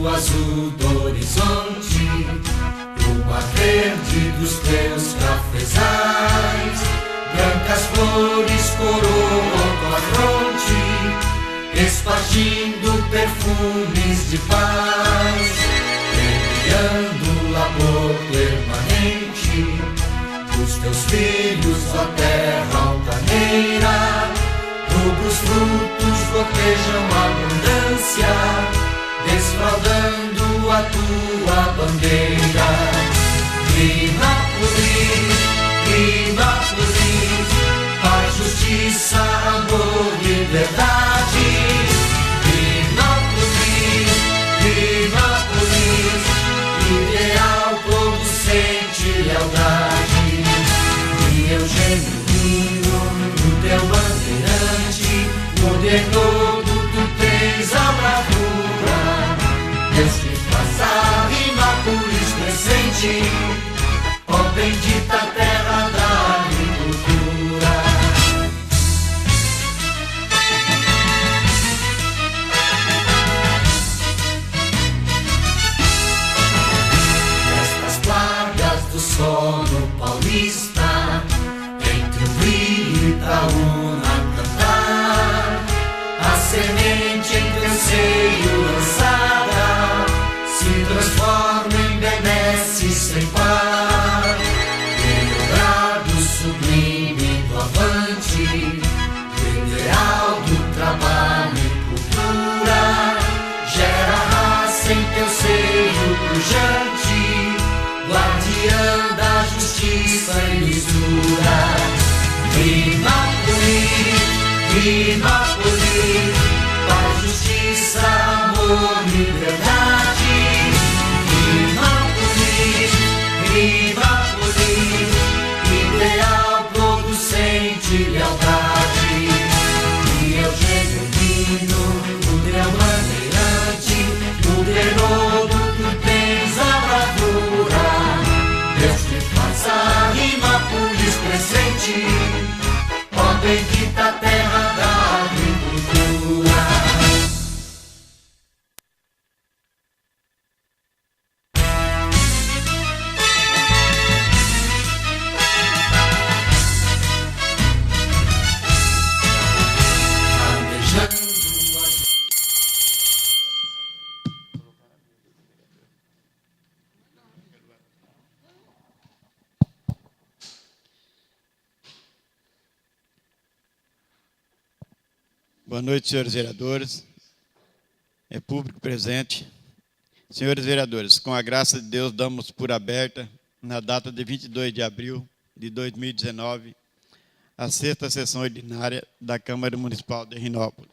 o azul do horizonte, o mar verde dos teus cafezais, brancas flores coroam tua fronte, espargindo perfumes de paz, enviando labor permanente dos teus filhos, ó terra altaneira. Rubros frutos gotejam abundância, desfraldando a tua bandeira. Trínápolis, paz, justiça, amor, liberdade. Trínápolis, ideal producente lealdade. E eu genuíno no teu bandeirante, modernoso tu tens a bravura. Deus te faça Rinápolis crescente, ó bendita terra da agricultura. Nestas plagas do solo paulista, entre o brilho e Itaúna cantar, a semente em teu seio lançada se transforma em benesse sem par. Lembrado sublime do avante, do ideal do trabalho e cultura, gera raça em teu seio pujante, guardiã da justiça e lisura. Rinápolis, paz, justiça, amor, liberdade. Rinápolis, ideal producente lealdade. E eu genuíno, o teu bandeirante, modernoso tu tens a bravura. Deus te faça Rinápolis crescente, ó bendita terra da agricultura. Boa noite, senhores vereadores, público presente. Senhores vereadores, com a graça de Deus, damos por aberta, na data de 22 de abril de 2019, a 6ª sessão ordinária da Câmara Municipal de Rinópolis.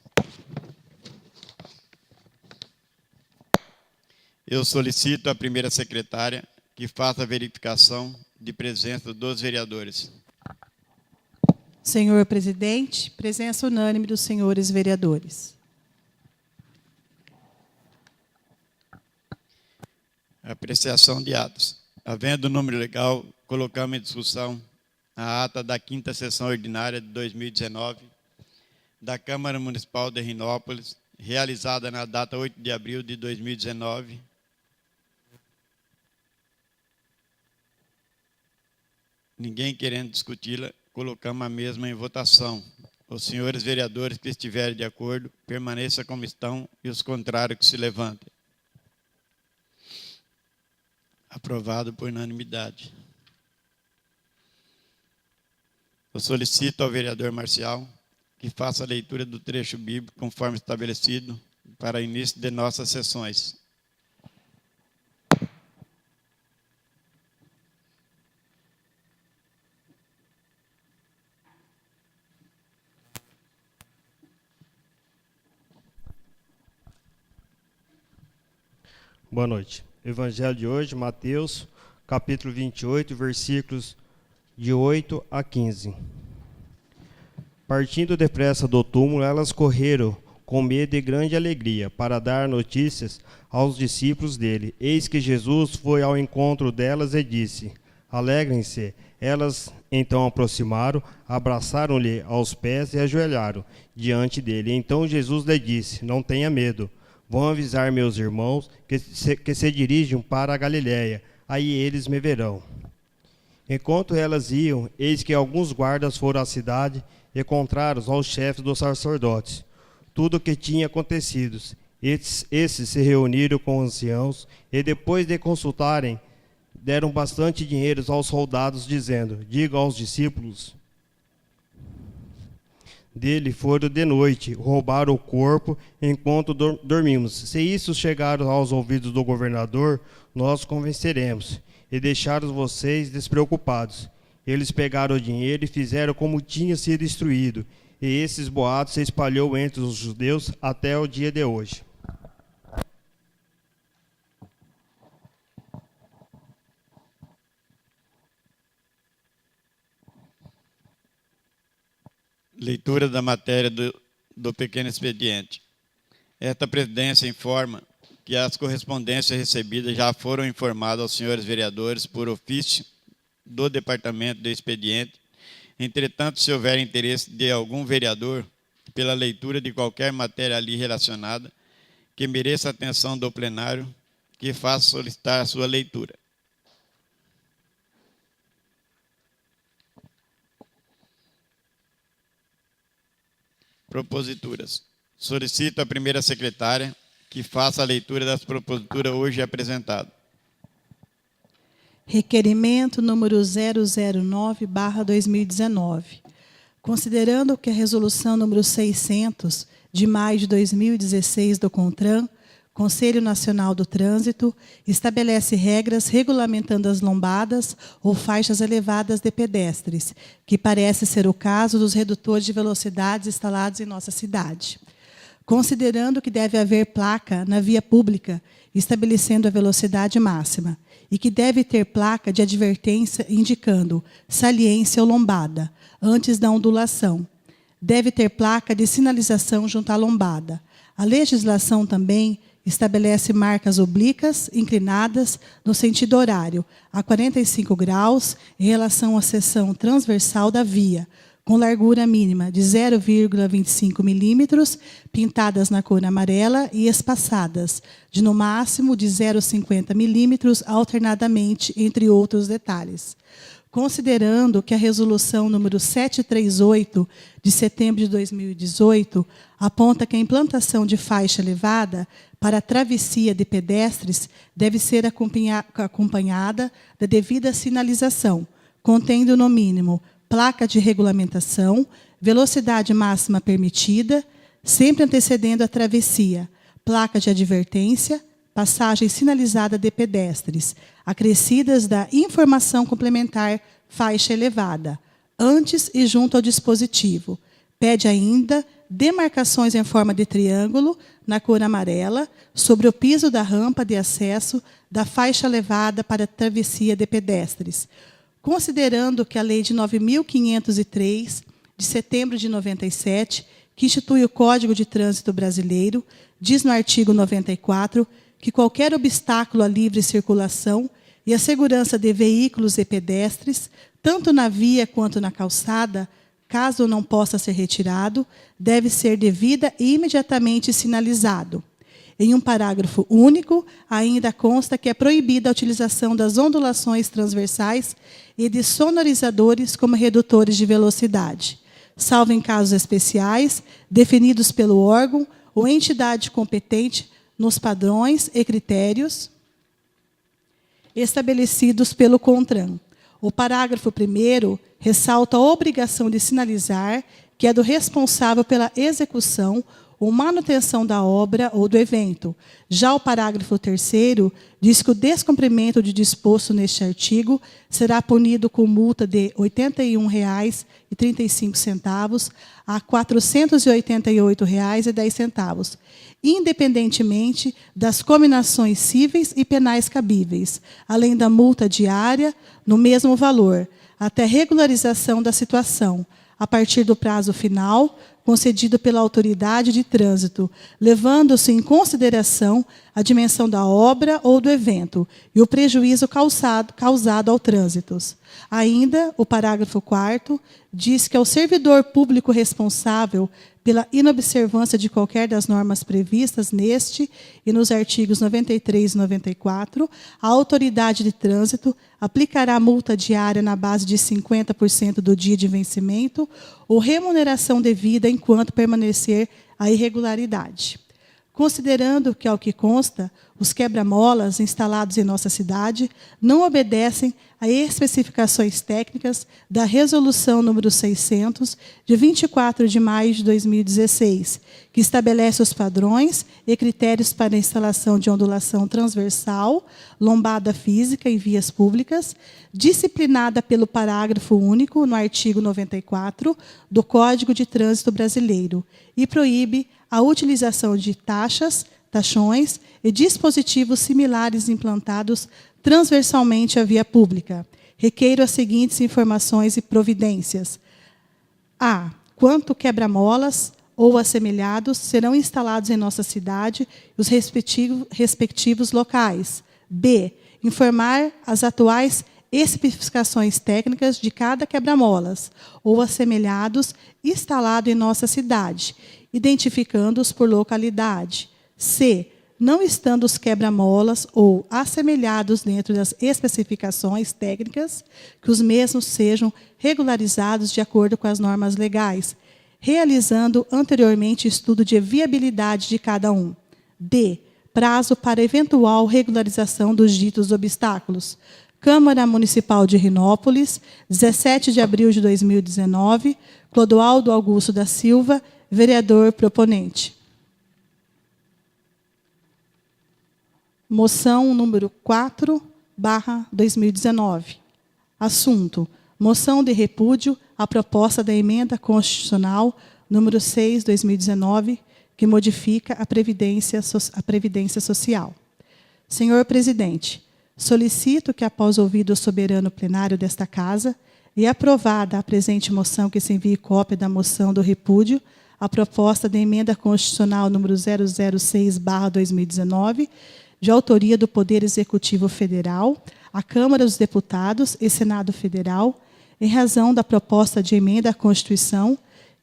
Eu solicito à primeira secretária que faça a verificação de presença dos vereadores. Senhor presidente, presença unânime dos senhores vereadores. Apreciação de atos. Havendo o número legal, colocamos em discussão a ata da 5ª sessão ordinária de 2019 da Câmara Municipal de Rinópolis, realizada na data 8 de abril de 2019. Ninguém querendo discuti-la, colocamos a mesma em votação. Os senhores vereadores que estiverem de acordo, permaneçam como estão, e os contrários que se levantem. Aprovado por unanimidade. Eu solicito ao vereador Marcial que faça a leitura do trecho bíblico conforme estabelecido para início de nossas sessões. Boa noite. Evangelho de hoje, Mateus, capítulo 28, versículos de 8 a 15. Partindo depressa do túmulo, elas correram com medo e grande alegria para dar notícias aos discípulos dele. Eis que Jesus foi ao encontro delas e disse: alegrem-se. Elas então aproximaram, abraçaram-lhe aos pés e ajoelharam diante dele. Então Jesus lhe disse: não tenha medo. Vão avisar meus irmãos que se dirigem para a Galiléia, aí eles me verão. Enquanto elas iam, eis que alguns guardas foram à cidade e contaram aos chefes dos sacerdotes tudo o que tinha acontecido. Esses se reuniram com os anciãos e, depois de consultarem, deram bastante dinheiro aos soldados, dizendo: diga aos discípulos dele, foram de noite, roubaram o corpo enquanto dormimos. Se isso chegar aos ouvidos do governador, nós convenceremos e deixaram vocês despreocupados. Eles pegaram o dinheiro e fizeram como tinha sido instruído, e esses boatos se espalhou entre os judeus até o dia de hoje. Leitura da matéria do pequeno expediente. Esta presidência informa que as correspondências recebidas já foram informadas aos senhores vereadores por ofício do Departamento de Expediente. Entretanto, se houver interesse de algum vereador pela leitura de qualquer matéria ali relacionada, que mereça a atenção do plenário, que faça solicitar a sua leitura. Proposituras. Solicito à primeira secretária que faça a leitura das proposituras hoje apresentadas. Requerimento número 009/2019. Considerando que a resolução número 600, de maio de 2016 do CONTRAN, Conselho Nacional do Trânsito, estabelece regras regulamentando as lombadas ou faixas elevadas de pedestres, que parece ser o caso dos redutores de velocidades instalados em nossa cidade. Considerando que deve haver placa na via pública estabelecendo a velocidade máxima e que deve ter placa de advertência indicando saliência ou lombada antes da ondulação. Deve ter placa de sinalização junto à lombada. A legislação também estabelece marcas oblíquas inclinadas no sentido horário, a 45 graus, em relação à seção transversal da via, com largura mínima de 0,25 milímetros, pintadas na cor amarela e espaçadas, de no máximo de 0,50 milímetros, alternadamente, entre outros detalhes. Considerando que a resolução número 738, de setembro de 2018, aponta que a implantação de faixa elevada para a travessia de pedestres deve ser acompanhada da devida sinalização, contendo, no mínimo, placa de regulamentação, velocidade máxima permitida, sempre antecedendo a travessia, placa de advertência, passagem sinalizada de pedestres, acrescidas da informação complementar faixa elevada, antes e junto ao dispositivo. Pede ainda demarcações em forma de triângulo, na cor amarela, sobre o piso da rampa de acesso da faixa elevada para a travessia de pedestres. Considerando que a Lei de 9.503, de setembro de 97, que institui o Código de Trânsito Brasileiro, diz no artigo 94 que qualquer obstáculo à livre circulação e à segurança de veículos e pedestres, tanto na via quanto na calçada, caso não possa ser retirado, deve ser devida e imediatamente sinalizado. Em um parágrafo único, ainda consta que é proibida a utilização das ondulações transversais e de sonorizadores como redutores de velocidade, salvo em casos especiais, definidos pelo órgão ou entidade competente nos padrões e critérios estabelecidos pelo CONTRAN. O parágrafo 1º ressalta a obrigação de sinalizar, que é do responsável pela execução ou manutenção da obra ou do evento. Já o parágrafo 3º diz que o descumprimento de disposto neste artigo será punido com multa de R$ 81,35 a R$ 488,10, independentemente das cominações cíveis e penais cabíveis, além da multa diária no mesmo valor, até regularização da situação, a partir do prazo final concedido pela autoridade de trânsito, levando-se em consideração a a dimensão da obra ou do evento e o prejuízo causado ao trânsito. Ainda, o parágrafo 4º diz que ao servidor público responsável pela inobservância de qualquer das normas previstas neste e nos artigos 93 e 94, a autoridade de trânsito aplicará multa diária na base de 50% do dia de vencimento ou remuneração devida enquanto permanecer a irregularidade. Considerando que, ao que consta, os quebra-molas instalados em nossa cidade não obedecem a especificações técnicas da Resolução número 600, de 24 de maio de 2016, que estabelece os padrões e critérios para a instalação de ondulação transversal, lombada física em vias públicas, disciplinada pelo parágrafo único no artigo 94 do Código de Trânsito Brasileiro, e proíbe a utilização de taxas, taxões e dispositivos similares implantados transversalmente à via pública. Requeiro as seguintes informações e providências. A. Quanto quebra-molas ou assemelhados serão instalados em nossa cidade e os respectivos locais. B. Informar as atuais especificações técnicas de cada quebra-molas ou assemelhados instalado em nossa cidade, identificando-os por localidade. C. Não estando os quebra-molas ou assemelhados dentro das especificações técnicas, que os mesmos sejam regularizados de acordo com as normas legais, realizando anteriormente estudo de viabilidade de cada um. D. Prazo para eventual regularização dos ditos obstáculos. Câmara Municipal de Rinópolis, 17 de abril de 2019, Clodoaldo Augusto da Silva, vereador proponente. Moção número 4/2019. Assunto: moção de repúdio à proposta da emenda constitucional número 6/2019, que modifica a Previdência Social. Senhor presidente, solicito que, após ouvido o soberano plenário desta Casa e aprovada a presente moção, que se envie cópia da moção do repúdio à proposta da emenda constitucional número 006/2019, de autoria do Poder Executivo Federal, a Câmara dos Deputados e Senado Federal, em razão da proposta de emenda à Constituição,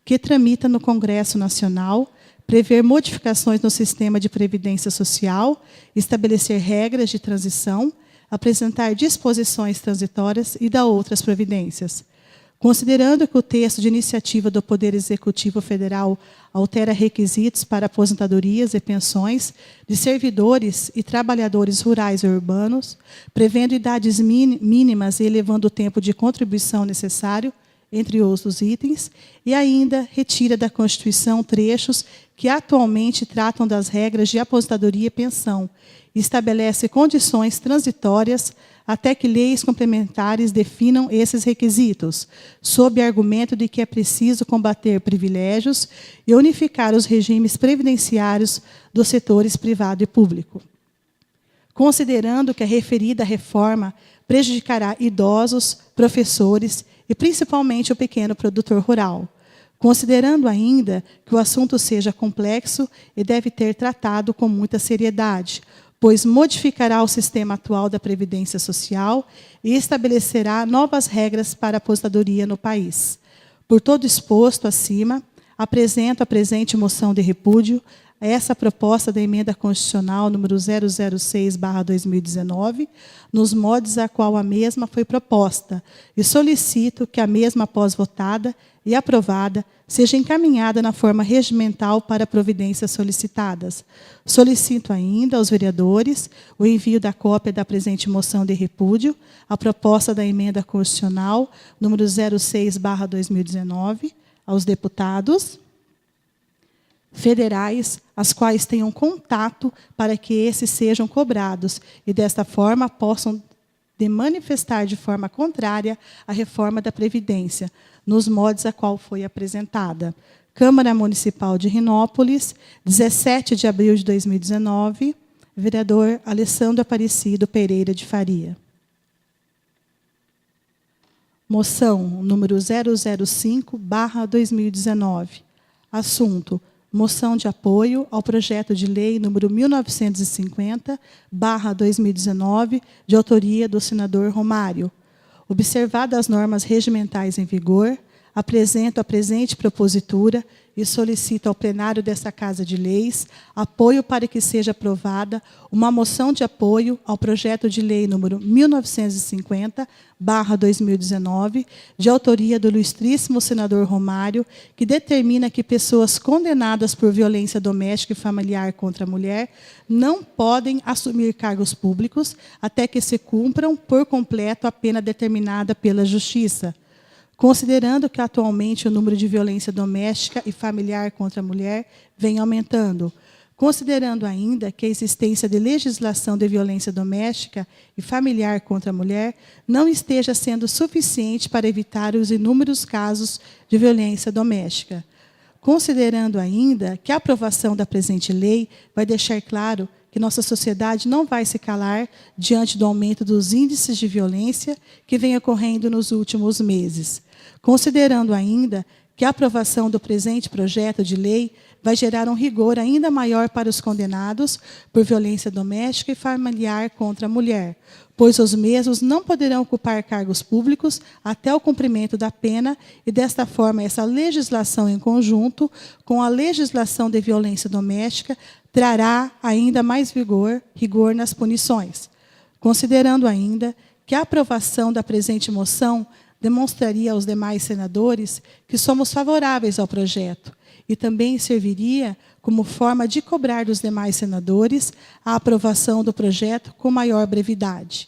que tramita no Congresso Nacional, prever modificações no sistema de previdência social, estabelecer regras de transição, apresentar disposições transitórias e dar outras providências. Considerando que o texto de iniciativa do Poder Executivo Federal altera requisitos para aposentadorias e pensões de servidores e trabalhadores rurais e urbanos, prevendo idades mínimas e elevando o tempo de contribuição necessário, entre outros itens, e ainda retira da Constituição trechos que atualmente tratam das regras de aposentadoria e pensão, e estabelece condições transitórias até que leis complementares definam esses requisitos, sob argumento de que é preciso combater privilégios e unificar os regimes previdenciários dos setores privado e público. Considerando que a referida reforma prejudicará idosos, professores e principalmente o pequeno produtor rural. Considerando ainda que o assunto seja complexo e deve ter tratado com muita seriedade, pois modificará o sistema atual da Previdência Social e estabelecerá novas regras para a aposentadoria no país. Por todo exposto acima, apresento a presente moção de repúdio a essa proposta da emenda constitucional número 006/2019, nos modos a qual a mesma foi proposta, e solicito que a mesma, após votada e aprovada, seja encaminhada na forma regimental para providências solicitadas. Solicito ainda aos vereadores o envio da cópia da presente moção de repúdio à proposta da emenda constitucional número 06/2019, aos deputados federais, as quais tenham contato para que esses sejam cobrados e, desta forma, possam manifestar de forma contrária à reforma da Previdência, nos modos a qual foi apresentada. Câmara Municipal de Rinópolis, 17 de abril de 2019, vereador Alessandro Aparecido Pereira de Faria. Moção número 005/2019. Assunto: moção de apoio ao projeto de lei número 1950/2019, de autoria do senador Romário. Observadas as normas regimentais em vigor, apresento a presente propositura e solicito ao plenário desta Casa de Leis apoio para que seja aprovada uma moção de apoio ao projeto de lei número 1950/2019, de autoria do ilustríssimo senador Romário, que determina que pessoas condenadas por violência doméstica e familiar contra a mulher não podem assumir cargos públicos até que se cumpram por completo a pena determinada pela Justiça. Considerando que atualmente o número de violência doméstica e familiar contra a mulher vem aumentando, considerando ainda que a existência de legislação de violência doméstica e familiar contra a mulher não esteja sendo suficiente para evitar os inúmeros casos de violência doméstica, considerando ainda que a aprovação da presente lei vai deixar claro que nossa sociedade não vai se calar diante do aumento dos índices de violência que vem ocorrendo nos últimos meses. Considerando ainda que a aprovação do presente projeto de lei vai gerar um rigor ainda maior para os condenados por violência doméstica e familiar contra a mulher, pois os mesmos não poderão ocupar cargos públicos até o cumprimento da pena e, desta forma, essa legislação em conjunto com a legislação de violência doméstica trará ainda mais rigor nas punições. Considerando ainda que a aprovação da presente moção demonstraria aos demais senadores que somos favoráveis ao projeto e também serviria como forma de cobrar dos demais senadores a aprovação do projeto com maior brevidade.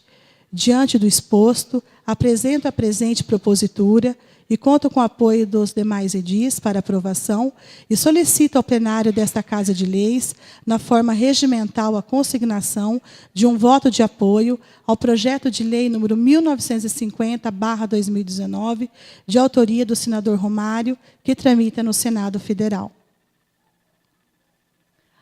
Diante do exposto, apresento a presente propositura e conto com o apoio dos demais edis para aprovação e solicito ao plenário desta Casa de Leis, na forma regimental, a consignação de um voto de apoio ao projeto de lei número 1950/2019, de autoria do senador Romário, que tramita no Senado Federal.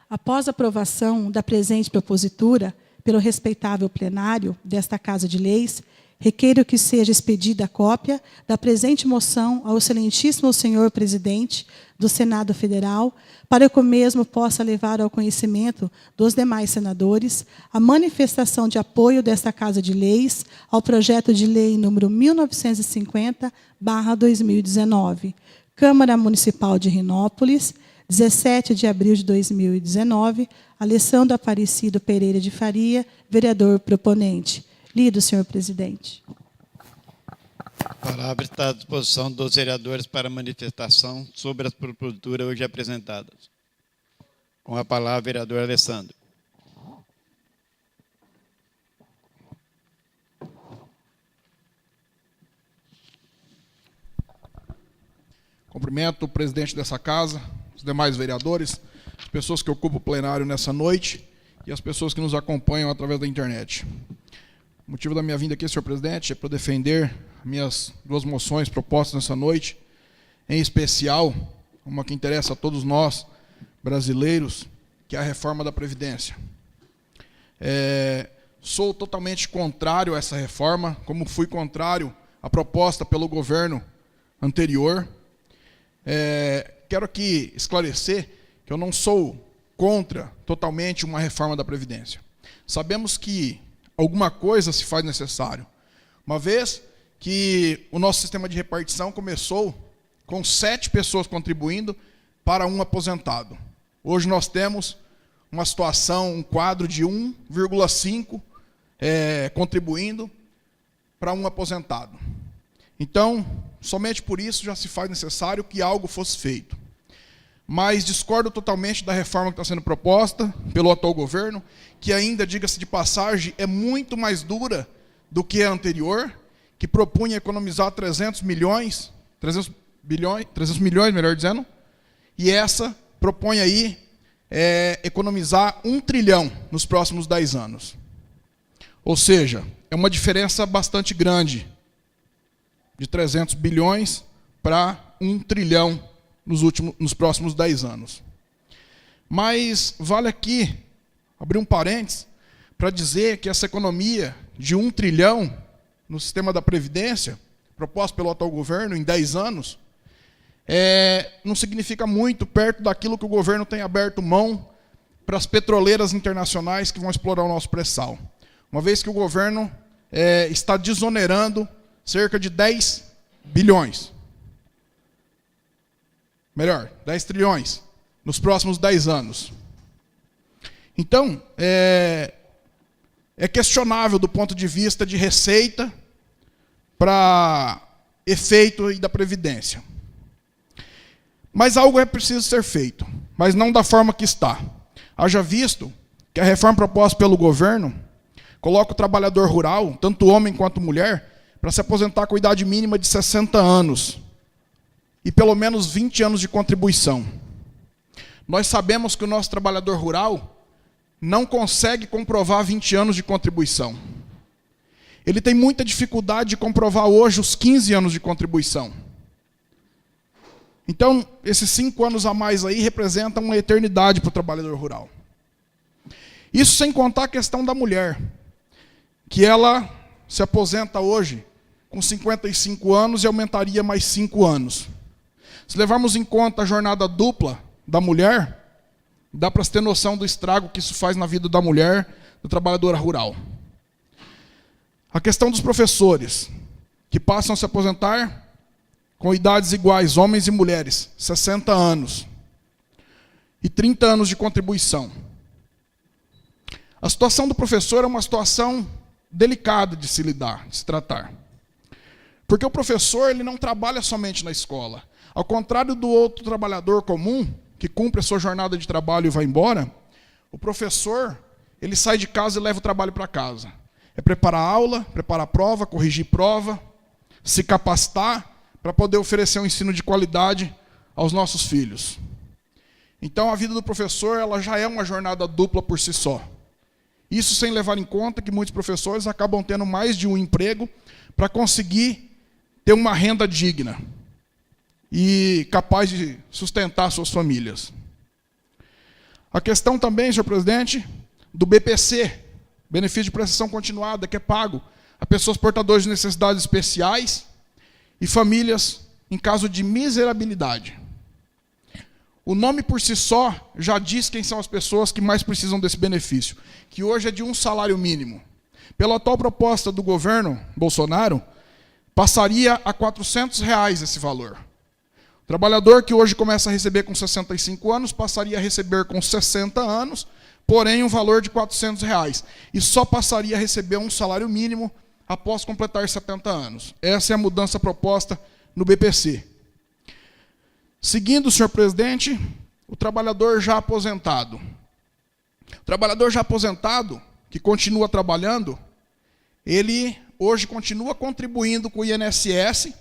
Após a aprovação da presente propositura pelo respeitável plenário desta Casa de Leis, requeiro que seja expedida a cópia da presente moção ao excelentíssimo senhor presidente do Senado Federal, para que o mesmo possa levar ao conhecimento dos demais senadores a manifestação de apoio desta Casa de Leis ao projeto de lei número 1950/2019. Câmara Municipal de Rinópolis, 17 de abril de 2019, Alessandro Aparecido Pereira de Faria, vereador proponente. Lido, senhor presidente. A palavra está à disposição dos vereadores para manifestação sobre as proposituras hoje apresentadas. Com a palavra, vereador Alessandro. Cumprimento o presidente dessa casa, os demais vereadores, as pessoas que ocupam o plenário nessa noite e as pessoas que nos acompanham através da internet. O motivo da minha vinda aqui, senhor presidente, é para defender minhas duas moções propostas nessa noite, em especial uma que interessa a todos nós, brasileiros, que é a reforma da Previdência. Sou totalmente contrário a essa reforma, como fui contrário à proposta pelo governo anterior. Quero aqui esclarecer que eu não sou contra totalmente uma reforma da Previdência. Sabemos que alguma coisa se faz necessário, uma vez que o nosso sistema de repartição começou com 7 pessoas contribuindo para um aposentado. Hoje nós temos uma situação, um quadro de 1,5 contribuindo para um aposentado. Então, somente por isso já se faz necessário que algo fosse feito. Mas discordo totalmente da reforma que está sendo proposta pelo atual governo, que ainda, diga-se de passagem, é muito mais dura do que a anterior, que propunha economizar 300 milhões, melhor dizendo, e essa propõe aí economizar 1 trilhão nos próximos 10 anos. Ou seja, é uma diferença bastante grande, de 300 bilhões para 1 trilhão nos próximos 10 anos. Mas vale aqui abrir um parênteses para dizer que essa economia de 1 trilhão no sistema da Previdência, proposta pelo atual governo em 10 anos, não significa muito perto daquilo que o governo tem aberto mão para as petroleiras internacionais que vão explorar o nosso pré-sal. Uma vez que o governo está desonerando cerca de 10 bilhões. Melhor, 10 trilhões nos próximos 10 anos. Então, é questionável do ponto de vista de receita para efeito da Previdência. Mas algo é preciso ser feito, mas não da forma que está. Haja visto que a reforma proposta pelo governo coloca o trabalhador rural, tanto homem quanto mulher, para se aposentar com idade mínima de 60 anos e pelo menos 20 anos de contribuição. Nós sabemos que o nosso trabalhador rural não consegue comprovar 20 anos de contribuição. Ele tem muita dificuldade de comprovar hoje os 15 anos de contribuição. Então, esses 5 anos a mais aí representam uma eternidade para o trabalhador rural. Isso sem contar a questão da mulher, que ela se aposenta hoje com 55 anos e aumentaria mais 5 anos. Se levarmos em conta a jornada dupla da mulher, dá para ter noção do estrago que isso faz na vida da mulher, da trabalhadora rural. A questão dos professores, que passam a se aposentar com idades iguais, homens e mulheres, 60 anos e 30 anos de contribuição. A situação do professor é uma situação delicada de se lidar, de se tratar. Porque o professor ele não trabalha somente na escola. Ao contrário do outro trabalhador comum, que cumpre a sua jornada de trabalho e vai embora, o professor ele sai de casa e leva o trabalho para casa. É preparar aula, preparar prova, corrigir prova, se capacitar para poder oferecer um ensino de qualidade aos nossos filhos. Então a vida do professor ela já é uma jornada dupla por si só. Isso sem levar em conta que muitos professores acabam tendo mais de um emprego para conseguir ter uma renda digna e capaz de sustentar suas famílias. A questão também, senhor presidente, do BPC, benefício de prestação continuada, que é pago a pessoas portadoras de necessidades especiais e famílias em caso de miserabilidade. O nome por si só já diz quem são as pessoas que mais precisam desse benefício, que hoje é de um salário mínimo. Pela atual proposta do governo Bolsonaro, passaria a R$ 400 esse valor. O trabalhador que hoje começa a receber com 65 anos, passaria a receber com 60 anos, porém um valor de R$ 400. E só passaria a receber um salário mínimo após completar 70 anos. Essa é a mudança proposta no BPC. Seguindo, senhor presidente, o trabalhador já aposentado. O trabalhador já aposentado, que continua trabalhando, ele hoje continua contribuindo com o INSS,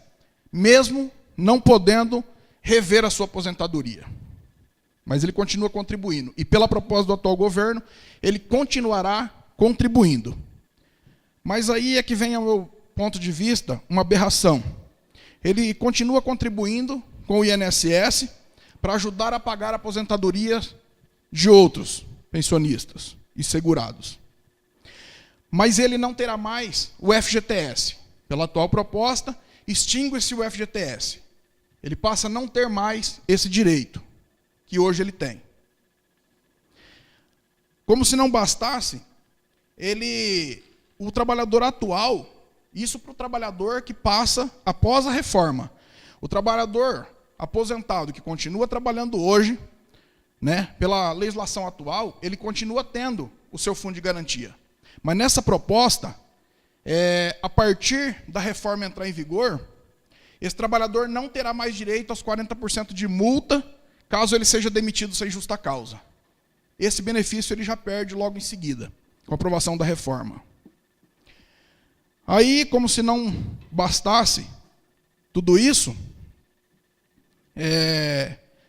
mesmo não podendo rever a sua aposentadoria. Mas ele continua contribuindo. E pela proposta do atual governo, ele continuará contribuindo. Mas aí é que vem, ao meu ponto de vista, uma aberração. Ele continua contribuindo com o INSS para ajudar a pagar a aposentadoria de outros pensionistas e segurados. Mas ele não terá mais o FGTS. Pela atual proposta, extingue-se o FGTS. Ele passa a não ter mais esse direito que hoje ele tem. Como se não bastasse, o trabalhador atual, isso para o trabalhador que passa após a reforma. O trabalhador aposentado que continua trabalhando hoje, pela legislação atual, ele continua tendo o seu fundo de garantia. Mas nessa proposta, a partir da reforma entrar em vigor, esse trabalhador não terá mais direito aos 40% de multa, caso ele seja demitido sem justa causa. Esse benefício ele já perde logo em seguida, com a aprovação da reforma. Aí, como se não bastasse tudo isso,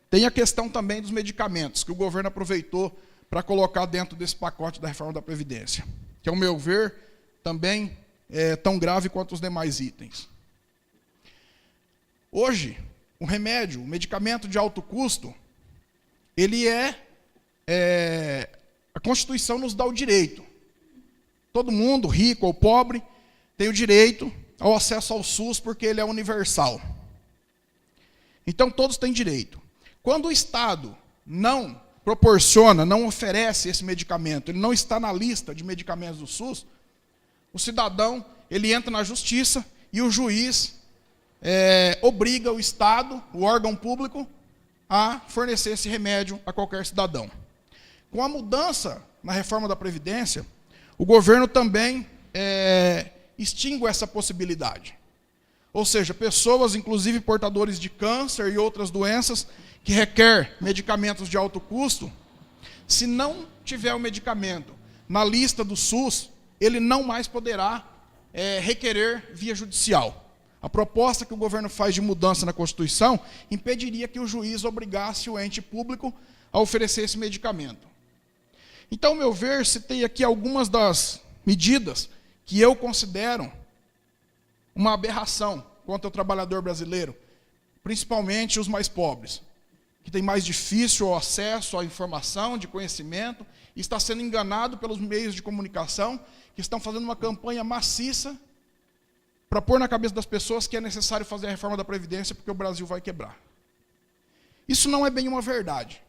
tem a questão também dos medicamentos, que o governo aproveitou para colocar dentro desse pacote da reforma da Previdência, que, ao meu ver, também é tão grave quanto os demais itens. Hoje, o remédio, o medicamento de alto custo, ele a Constituição nos dá o direito. Todo mundo, rico ou pobre, tem o direito ao acesso ao SUS porque ele é universal. Então, todos têm direito. Quando o Estado não proporciona, não oferece esse medicamento, ele não está na lista de medicamentos do SUS, o cidadão, ele entra na justiça e o juiz obriga o Estado, o órgão público, a fornecer esse remédio a qualquer cidadão. Com a mudança na reforma da Previdência, o governo também extingue essa possibilidade. Ou seja, pessoas, inclusive portadores de câncer e outras doenças, que requer medicamentos de alto custo, se não tiver o medicamento na lista do SUS, ele não mais poderá requerer via judicial. A proposta que o governo faz de mudança na Constituição impediria que o juiz obrigasse o ente público a oferecer esse medicamento. Então, ao meu ver, citei aqui algumas das medidas que eu considero uma aberração contra o trabalhador brasileiro, principalmente os mais pobres, que tem mais difícil o acesso à informação, de conhecimento, e está sendo enganado pelos meios de comunicação, que estão fazendo uma campanha maciça para pôr na cabeça das pessoas que é necessário fazer a reforma da Previdência porque o Brasil vai quebrar. Isso não é bem uma verdade.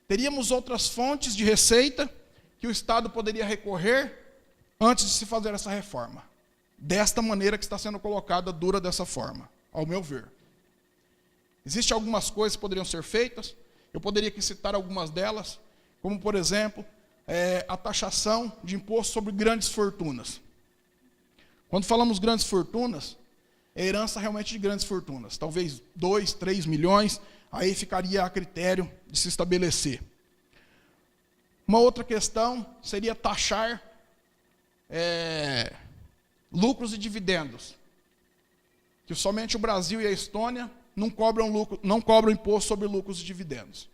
Teríamos outras fontes de receita que o Estado poderia recorrer antes de se fazer essa reforma. Desta maneira que está sendo colocada, dura dessa forma, ao meu ver. Existem algumas coisas que poderiam ser feitas, eu poderia aqui citar algumas delas, como, por exemplo, a taxação de imposto sobre grandes fortunas. Quando falamos grandes fortunas, é herança realmente de grandes fortunas. Talvez 2, 3 milhões, aí ficaria a critério de se estabelecer. Uma outra questão seria taxar lucros e dividendos. Que somente o Brasil e a Estônia não cobram imposto sobre lucros e dividendos.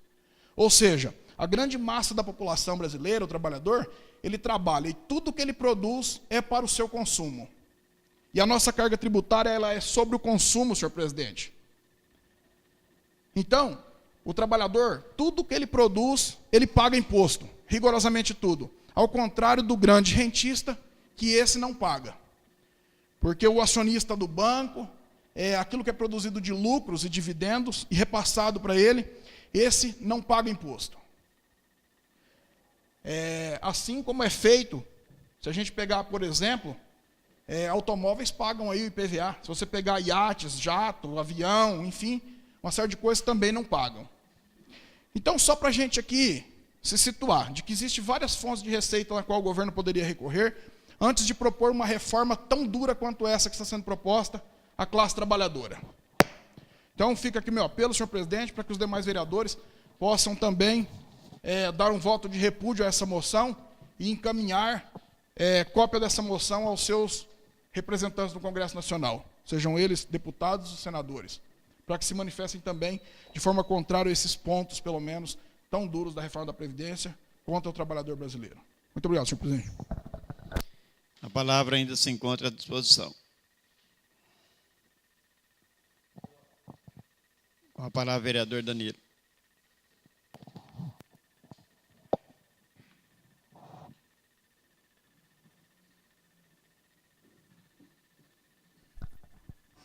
Ou seja, a grande massa da população brasileira, o trabalhador, ele trabalha e tudo que ele produz é para o seu consumo. E a nossa carga tributária ela é sobre o consumo, senhor presidente. Então, o trabalhador, tudo que ele produz, ele paga imposto, rigorosamente tudo. Ao contrário do grande rentista, que esse não paga. Porque o acionista do banco, aquilo que é produzido de lucros e dividendos e repassado para ele, esse não paga imposto. Assim como é feito, se a gente pegar, por exemplo, automóveis pagam aí o IPVA. Se você pegar iates, jato, avião, enfim, uma série de coisas também não pagam. Então, só para a gente aqui se situar, de que existem várias fontes de receita na qual o governo poderia recorrer, antes de propor uma reforma tão dura quanto essa que está sendo proposta à classe trabalhadora. Então, fica aqui meu apelo, senhor presidente, para que os demais vereadores possam também dar um voto de repúdio a essa moção e encaminhar cópia dessa moção aos seus representantes do Congresso Nacional, sejam eles deputados ou senadores, para que se manifestem também de forma contrária a esses pontos, pelo menos, tão duros da reforma da Previdência contra o trabalhador brasileiro. Muito obrigado, senhor presidente. A palavra ainda se encontra à disposição. Com a palavra, vereador Danilo.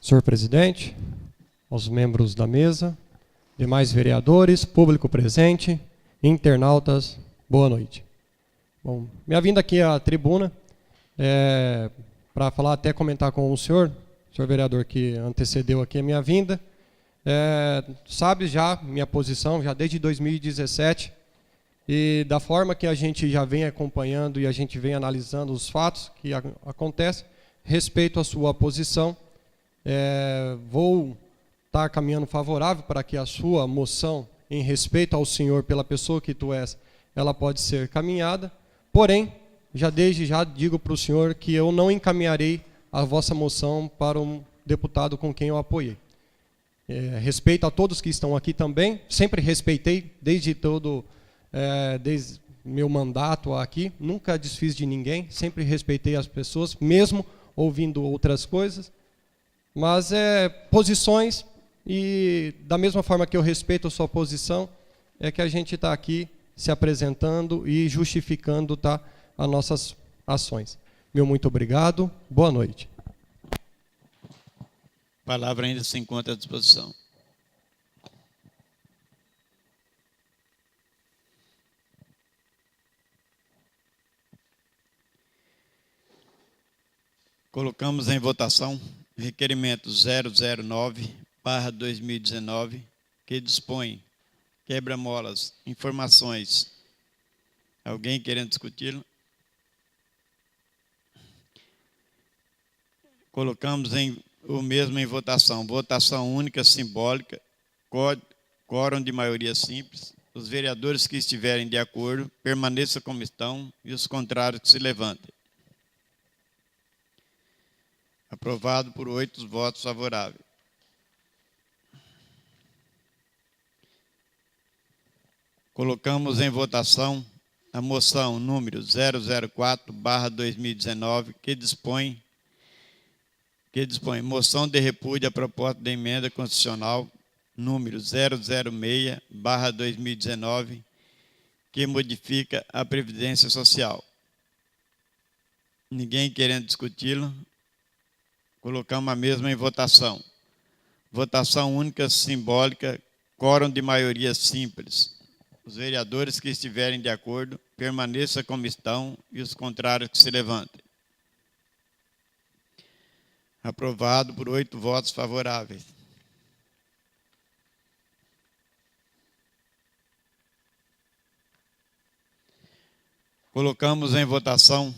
Senhor presidente, aos membros da mesa, demais vereadores, público presente, internautas, boa noite. Bom, minha vinda aqui à tribuna para falar, até comentar com o senhor vereador que antecedeu aqui a minha vinda, sabe já minha posição, já desde 2017, e da forma que a gente já vem acompanhando e a gente vem analisando os fatos que acontecem, respeito à sua posição, vou estar caminhando favorável para que a sua moção, em respeito ao senhor pela pessoa que tu és, ela pode ser caminhada, porém, desde já digo para o senhor que eu não encaminharei a vossa moção para um deputado com quem eu apoiei. Respeito a todos que estão aqui também, sempre respeitei desde meu mandato aqui, nunca desfiz de ninguém, sempre respeitei as pessoas, mesmo ouvindo outras coisas, mas posições, e da mesma forma que eu respeito a sua posição, é que a gente está aqui se apresentando e justificando as nossas ações. Meu muito obrigado, boa noite. A palavra ainda se encontra à disposição. Colocamos em votação requerimento 009/2019, que dispõe quebra-molas, informações. Alguém querendo discuti-lo? Colocamos o mesmo em votação. Votação única, simbólica, quórum de maioria simples. Os vereadores que estiverem de acordo permaneçam como estão e os contrários que se levantem. Aprovado por 8 votos favoráveis. Colocamos em votação a moção número 004/2019, que dispõe moção de repúdio à proposta de emenda constitucional número 006/2019, que modifica a Previdência Social. Ninguém querendo discuti-lo? Colocamos a mesma em votação. Votação única, simbólica, quórum de maioria simples. Os vereadores que estiverem de acordo permaneçam como estão e os contrários que se levantem. Aprovado por 8 votos favoráveis. Colocamos em votação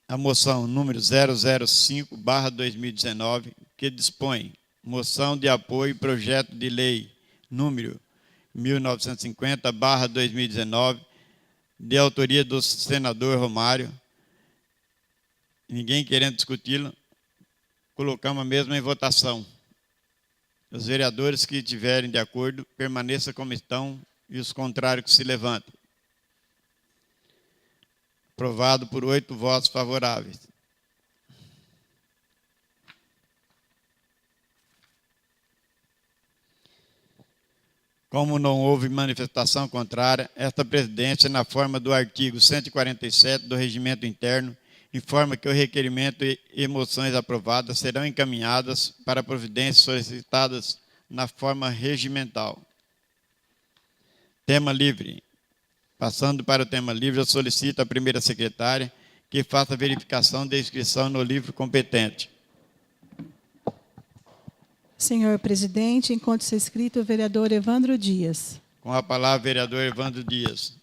a moção número 005/2019, que dispõe moção de apoio projeto de lei número 1950/2019, de autoria do senador Romário. Ninguém querendo discuti-lo? Colocamos a mesma em votação. Os vereadores que estiverem de acordo permaneçam como estão e os contrários que se levantem. Aprovado por 8 votos favoráveis. Como não houve manifestação contrária, esta presidência, na forma do artigo 147 do Regimento Interno, informa que o requerimento e moções aprovadas serão encaminhadas para providências solicitadas na forma regimental. Tema livre. Passando para o tema livre, eu solicito à primeira secretária que faça a verificação da inscrição no livro competente. Senhor presidente, encontra-se inscrito o vereador Evandro Dias. Com a palavra, vereador Evandro Dias.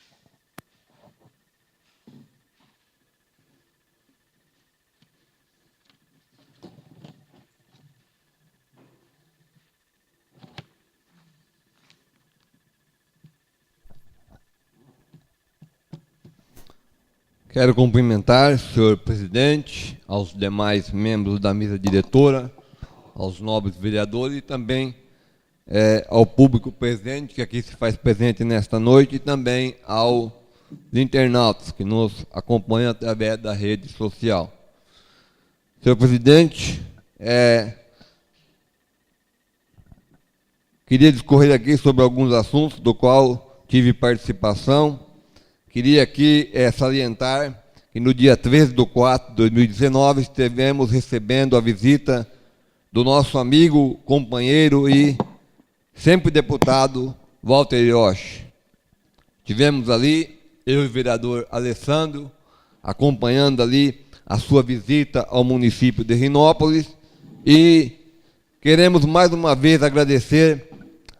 Quero cumprimentar, senhor presidente, aos demais membros da mesa diretora, aos nobres vereadores e também ao público presente, que aqui se faz presente nesta noite, e também aos internautas que nos acompanham através da rede social. Senhor presidente, queria discorrer aqui sobre alguns assuntos do qual tive participação. Queria aqui salientar que no dia 13/4 de 2019 estivemos recebendo a visita do nosso amigo, companheiro e sempre deputado Walter Hiroshi. Tivemos ali, eu e o vereador Alessandro, acompanhando ali a sua visita ao município de Rinópolis, e queremos mais uma vez agradecer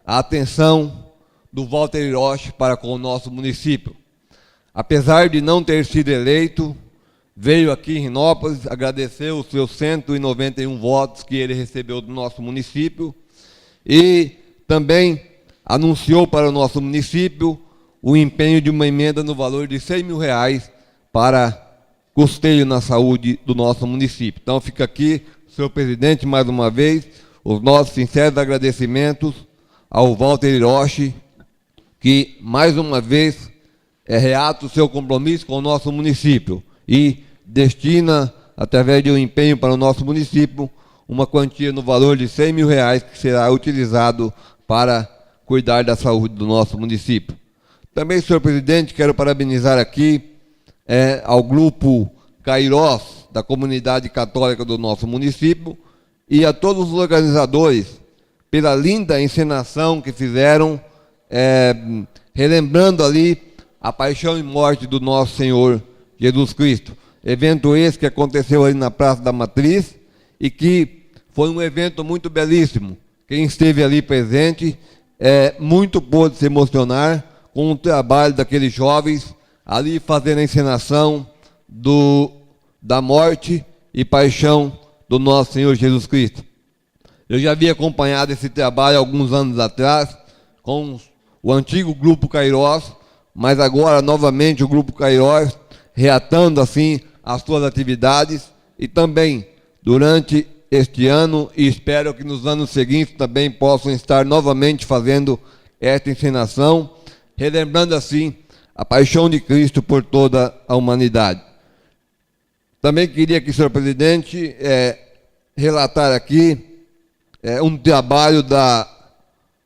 a atenção do Walter Hiroshi para com o nosso município. Apesar de não ter sido eleito, veio aqui em Rinópolis, agradecer os seus 191 votos que ele recebeu do nosso município e também anunciou para o nosso município o empenho de uma emenda no valor de R$100 mil para custeio na saúde do nosso município. Então fica aqui, senhor presidente, mais uma vez, os nossos sinceros agradecimentos ao Walter Hiroshi, que mais uma vez reata o seu compromisso com o nosso município e destina, através de um empenho para o nosso município, uma quantia no valor de R$100 mil que será utilizado para cuidar da saúde do nosso município. Também, senhor presidente, quero parabenizar aqui ao grupo Cairós, da comunidade católica do nosso município, e a todos os organizadores pela linda encenação que fizeram, relembrando ali a paixão e morte do nosso Senhor Jesus Cristo. evento esse que aconteceu ali na Praça da Matriz e que foi um evento muito belíssimo. Quem esteve ali presente muito pôde se emocionar com o trabalho daqueles jovens ali fazendo a encenação da morte e paixão do nosso Senhor Jesus Cristo. Eu já havia acompanhado esse trabalho alguns anos atrás com o antigo Grupo Cairós, mas agora novamente o Grupo Cairós reatando assim as suas atividades e também durante este ano, e espero que nos anos seguintes também possam estar novamente fazendo esta encenação, relembrando assim a paixão de Cristo por toda a humanidade. Também queria que, senhor presidente, relatar aqui um trabalho da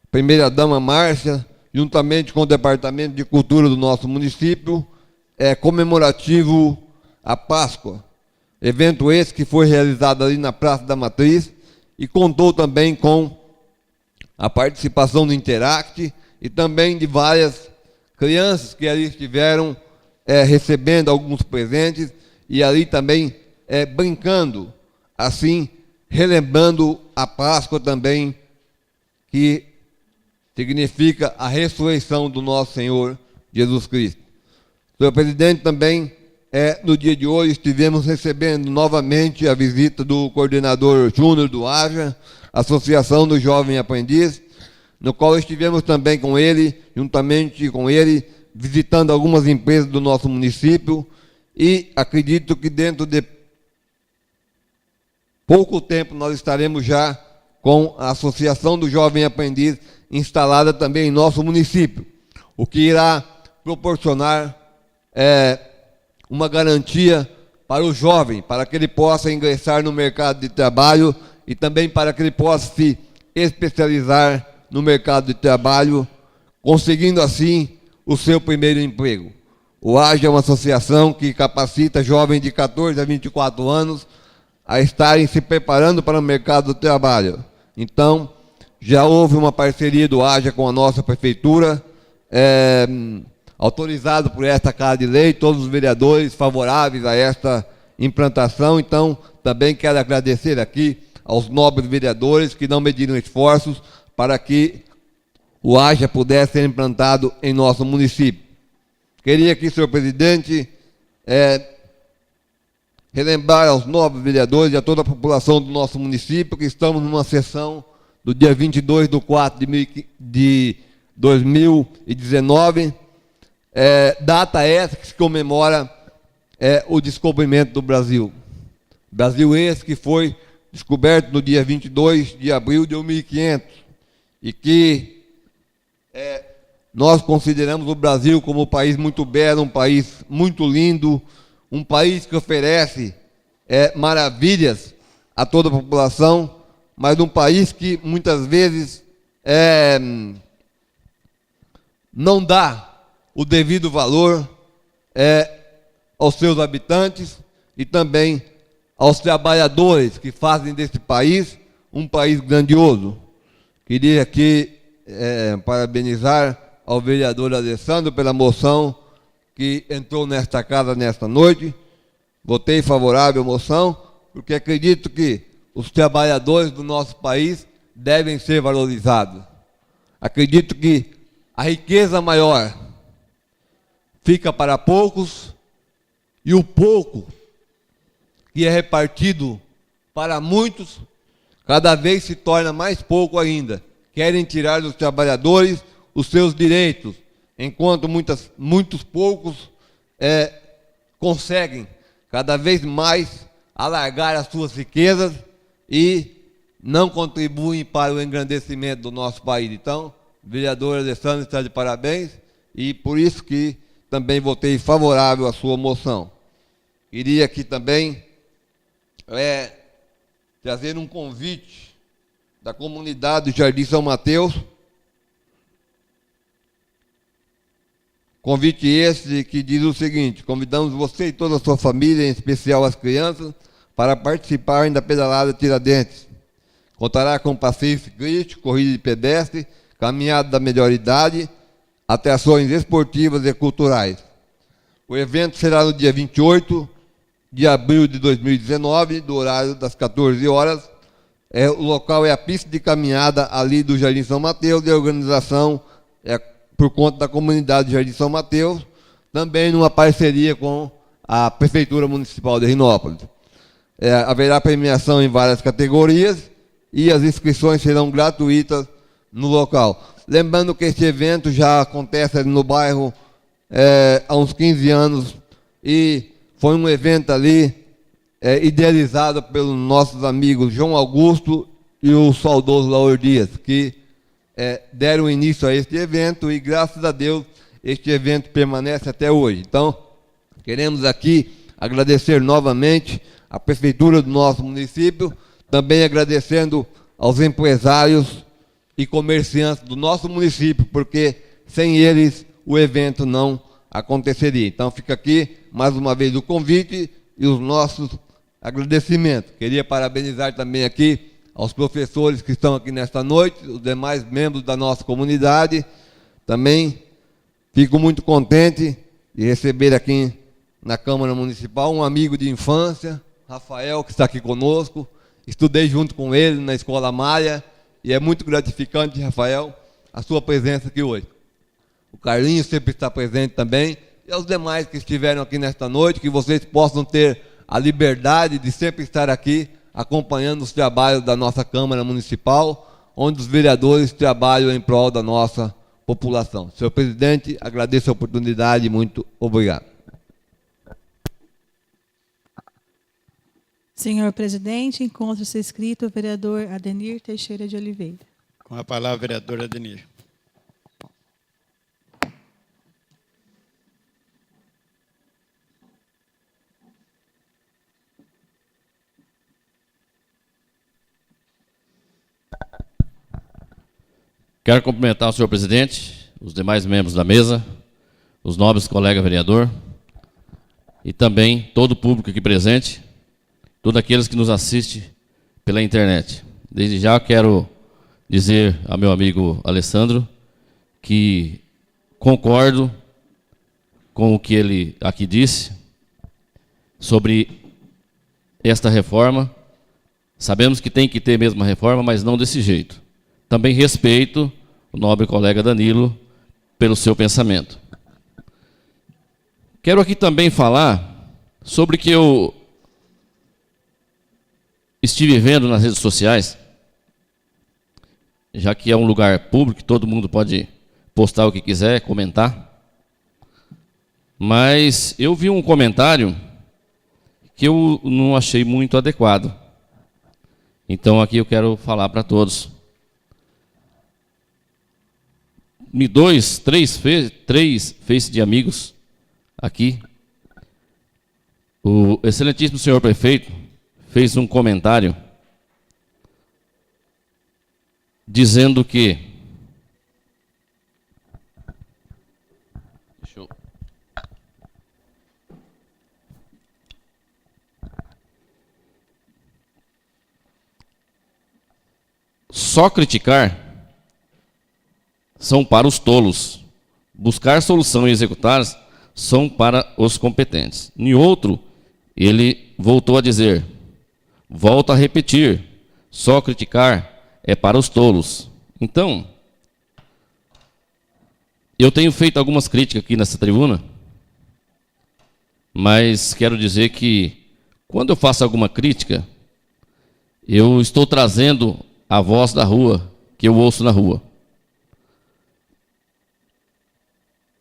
primeira-dama Márcia, juntamente com o Departamento de Cultura do nosso município, comemorativo à Páscoa. Evento esse que foi realizado ali na Praça da Matriz e contou também com a participação do Interact e também de várias crianças que ali estiveram recebendo alguns presentes e ali também brincando, assim, relembrando a Páscoa também, que significa a ressurreição do nosso Senhor Jesus Cristo. Senhor presidente, também, no dia de hoje, estivemos recebendo novamente a visita do coordenador Júnior do AJA, Associação do Jovem Aprendiz, no qual estivemos também com ele, juntamente com ele, visitando algumas empresas do nosso município, e acredito que dentro de pouco tempo nós estaremos já com a Associação do Jovem Aprendiz instalada também em nosso município, o que irá proporcionar uma garantia para o jovem, para que ele possa ingressar no mercado de trabalho e também para que ele possa se especializar no mercado de trabalho, conseguindo assim o seu primeiro emprego. O AJA é uma associação que capacita jovens de 14 a 24 anos a estarem se preparando para o mercado do trabalho. Então, já houve uma parceria do AJA com a nossa prefeitura, autorizado por esta Casa de Lei, todos os vereadores favoráveis a esta implantação. Então, também quero agradecer aqui aos nobres vereadores que não mediram esforços para que o AJA pudesse ser implantado em nosso município. Queria aqui, senhor presidente, relembrar aos nobres vereadores e a toda a população do nosso município que estamos numa sessão do dia 22/4 de 2019, data essa que se comemora o descobrimento do Brasil. Brasil esse que foi descoberto no dia 22 de abril de 1500 e que nós consideramos o Brasil como um país muito belo, um país muito lindo, um país que oferece maravilhas a toda a população, mas um país que muitas vezes não dá o devido valor aos seus habitantes e também aos trabalhadores que fazem desse país um país grandioso. Queria aqui parabenizar ao vereador Alessandro pela moção que entrou nesta casa nesta noite. Votei favorável à moção, porque acredito que os trabalhadores do nosso país devem ser valorizados. Acredito que a riqueza maior fica para poucos e o pouco que é repartido para muitos cada vez se torna mais pouco ainda. Querem tirar dos trabalhadores os seus direitos, enquanto muitos poucos conseguem cada vez mais alargar as suas riquezas e não contribuem para o engrandecimento do nosso país. Então, o vereador Alessandro está de parabéns e por isso que também votei favorável à sua moção. Queria aqui também trazer um convite da comunidade do Jardim São Mateus. Convite esse que diz o seguinte: convidamos você e toda a sua família, em especial as crianças, para participarem da pedalada Tiradentes. Contará com passeio ciclístico, corrida de pedestre, caminhada da melhor idade, até ações esportivas e culturais. O evento será no dia 28 de abril de 2019, do horário das 14 horas. O local é a pista de caminhada ali do Jardim São Mateus, e a organização é por conta da comunidade do Jardim São Mateus, também numa parceria com a Prefeitura Municipal de Rinópolis. Haverá premiação em várias categorias e as inscrições serão gratuitas no local. Lembrando que este evento já acontece ali no bairro há uns 15 anos e foi um evento ali idealizado pelos nossos amigos João Augusto e o saudoso Laur Dias, que deram início a este evento e, graças a Deus, este evento permanece até hoje. Então, queremos aqui agradecer novamente a Prefeitura do nosso município, também agradecendo aos empresários e comerciantes do nosso município, porque sem eles o evento não aconteceria. Então, fica aqui, mais uma vez, o convite e os nossos agradecimentos. Queria parabenizar também aqui aos professores que estão aqui nesta noite, os demais membros da nossa comunidade. Também fico muito contente de receber aqui na Câmara Municipal um amigo de infância, Rafael, que está aqui conosco. Estudei junto com ele na Escola Maia e é muito gratificante, Rafael, a sua presença aqui hoje. O Carlinhos sempre está presente também, e aos demais que estiveram aqui nesta noite, que vocês possam ter a liberdade de sempre estar aqui acompanhando os trabalhos da nossa Câmara Municipal, onde os vereadores trabalham em prol da nossa população. Senhor presidente, agradeço a oportunidade e muito obrigado. Senhor presidente, encontra-se inscrito o vereador Adenir Teixeira de Oliveira. Com a palavra, vereador Adenir. Quero cumprimentar o senhor presidente, os demais membros da mesa, os nobres colegas vereador e também todo o público aqui presente, todos aqueles que nos assistem pela internet. Desde já quero dizer ao meu amigo Alessandro que concordo com o que ele aqui disse sobre esta reforma. Sabemos que tem que ter mesmo uma reforma, mas não desse jeito. Também respeito o nobre colega Danilo pelo seu pensamento. Quero aqui também falar sobre o que eu estive vendo nas redes sociais, já que é um lugar público, todo mundo pode postar o que quiser, comentar. Mas eu vi um comentário que eu não achei muito adequado. Então aqui eu quero falar para todos. Três face de amigos aqui. O excelentíssimo senhor prefeito fez um comentário dizendo que só criticar são para os tolos. Buscar solução e executá-las são para os competentes. Em outro, ele voltou a dizer, volta a repetir, só criticar é para os tolos. Então, eu tenho feito algumas críticas aqui nessa tribuna, mas quero dizer que, quando eu faço alguma crítica, eu estou trazendo a voz da rua, que eu ouço na rua.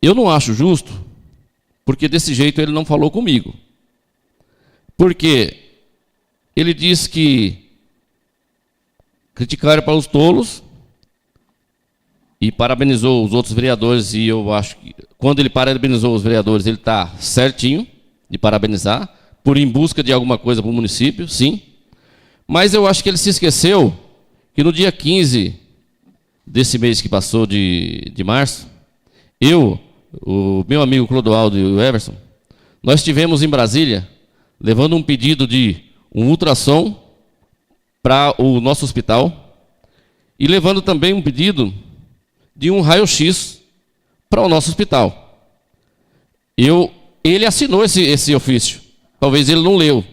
Eu não acho justo, porque desse jeito ele não falou comigo. Porque ele disse que criticar para os tolos e parabenizou os outros vereadores, e eu acho que quando ele parabenizou os vereadores, ele está certinho de parabenizar, por em busca de alguma coisa para o município, sim. Mas eu acho que ele se esqueceu que no dia 15 desse mês que passou de março, o meu amigo Clodoaldo e o Everson, nós estivemos em Brasília levando um pedido de um ultrassom para o nosso hospital e levando também um pedido de um raio-x para o nosso hospital. Ele assinou esse ofício talvez ele não leu,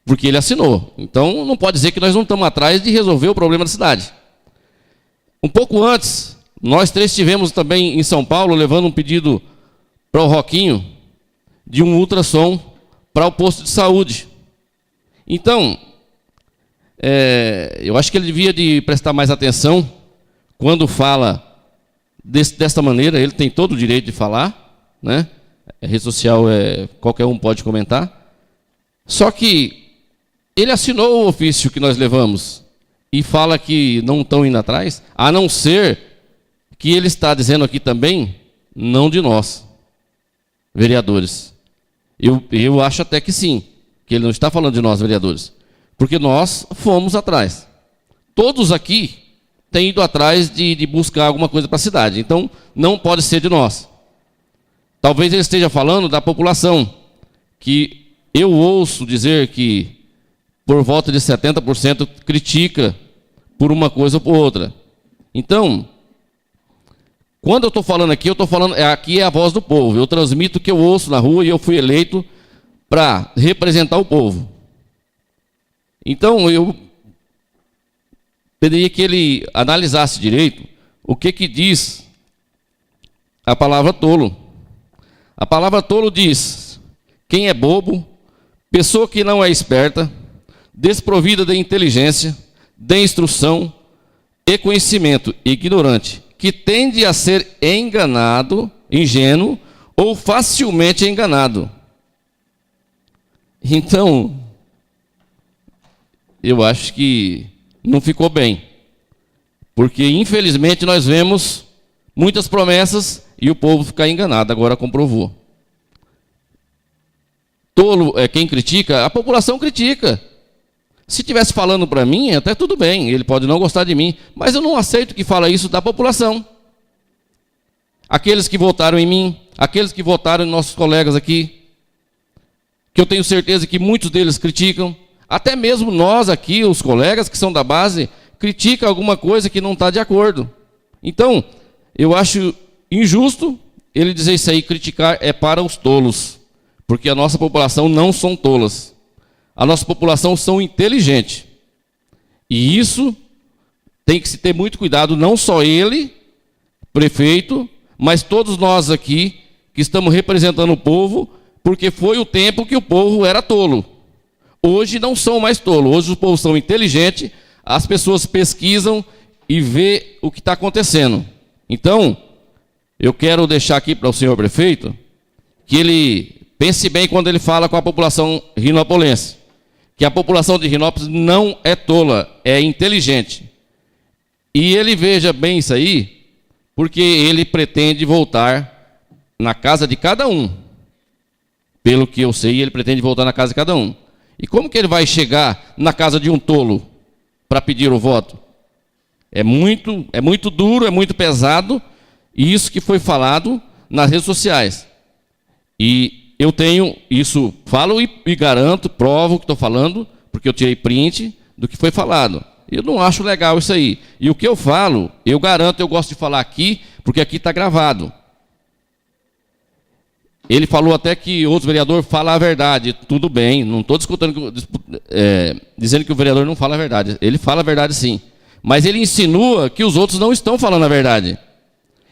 porque ele assinou. Então, não pode dizer que nós não estamos atrás de resolver o problema da cidade. Um pouco antes, nós três estivemos também em São Paulo, levando um pedido para o Roquinho, de um ultrassom para o posto de saúde. Então, eu acho que ele devia de prestar mais atenção quando fala desta maneira. Ele tem todo o direito de falar, né? A rede social, qualquer um pode comentar. Só que ele assinou o ofício que nós levamos e fala que não estão indo atrás, a não ser que ele está dizendo aqui também, não de nós, vereadores. Eu acho até que sim, que ele não está falando de nós, vereadores, porque nós fomos atrás. Todos aqui têm ido atrás de buscar alguma coisa para a cidade, então não pode ser de nós. Talvez ele esteja falando da população, que eu ouço dizer que por volta de 70% critica por uma coisa ou por outra. Então, quando eu estou falando aqui, aqui é a voz do povo. Eu transmito o que eu ouço na rua e eu fui eleito para representar o povo. Então, eu pediria que ele analisasse direito o que diz a palavra tolo. A palavra tolo diz: quem é bobo, pessoa que não é esperta, desprovida de inteligência, de instrução e conhecimento, ignorante, que tende a ser enganado, ingênuo ou facilmente enganado. Então, eu acho que não ficou bem, porque infelizmente nós vemos muitas promessas e o povo ficar enganado, agora comprovou. Tolo é quem critica, a população critica. Se estivesse falando para mim, até tudo bem, ele pode não gostar de mim, mas eu não aceito que fale isso da população. Aqueles que votaram em mim, aqueles que votaram em nossos colegas aqui, que eu tenho certeza que muitos deles criticam, até mesmo nós aqui, os colegas que são da base, criticam alguma coisa que não está de acordo. Então, eu acho injusto ele dizer isso aí, criticar é para os tolos, porque a nossa população não são tolas. A nossa população são inteligentes. E isso tem que se ter muito cuidado, não só ele, prefeito, mas todos nós aqui que estamos representando o povo, porque foi o tempo que o povo era tolo. Hoje não são mais tolos, hoje o povo são inteligentes, as pessoas pesquisam e vê o que está acontecendo. Então, eu quero deixar aqui para o senhor prefeito que ele pense bem quando ele fala com a população rinopolense, que a população de Rinópolis não é tola, é inteligente. E ele veja bem isso aí, porque ele pretende voltar na casa de cada um. Pelo que eu sei, ele pretende voltar na casa de cada um. E como que ele vai chegar na casa de um tolo para pedir o voto? É muito duro, é muito pesado, e isso que foi falado nas redes sociais. E eu tenho isso, falo e garanto, provo o que estou falando, porque eu tirei print do que foi falado. Eu não acho legal isso aí. E o que eu falo, eu garanto, eu gosto de falar aqui, porque aqui está gravado. Ele falou até que outro vereador fala a verdade. Tudo bem, não estou dizendo que o vereador não fala a verdade. Ele fala a verdade sim. Mas ele insinua que os outros não estão falando a verdade.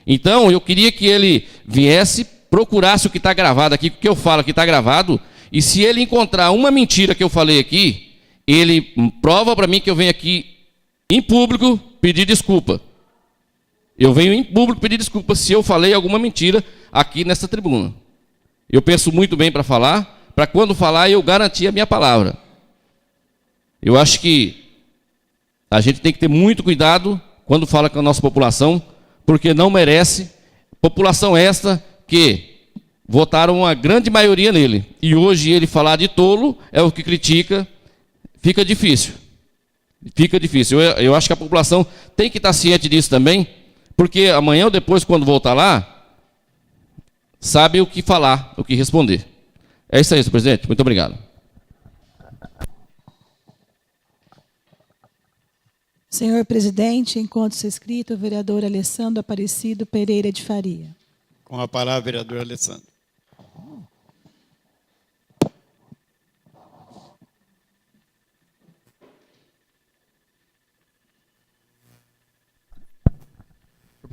Então, eu queria que ele viesse, procurasse o que está gravado aqui, o que eu falo aqui está gravado, e se ele encontrar uma mentira que eu falei aqui, ele prova para mim que eu venho aqui em público pedir desculpa. Eu venho em público pedir desculpa se eu falei alguma mentira aqui nessa tribuna. Eu penso muito bem para falar, para quando falar eu garantir a minha palavra. Eu acho que a gente tem que ter muito cuidado quando fala com a nossa população, porque não merece. População esta que votaram uma grande maioria nele. E hoje ele falar de tolo é o que critica. Fica difícil. Fica difícil. Eu acho que a população tem que estar ciente disso também, porque amanhã ou depois, quando voltar lá, sabe o que falar, o que responder. É isso aí, senhor presidente. Muito obrigado. Senhor presidente, encontro-se inscrito o vereador Alessandro Aparecido Pereira de Faria. Com a palavra, vereador Alessandro.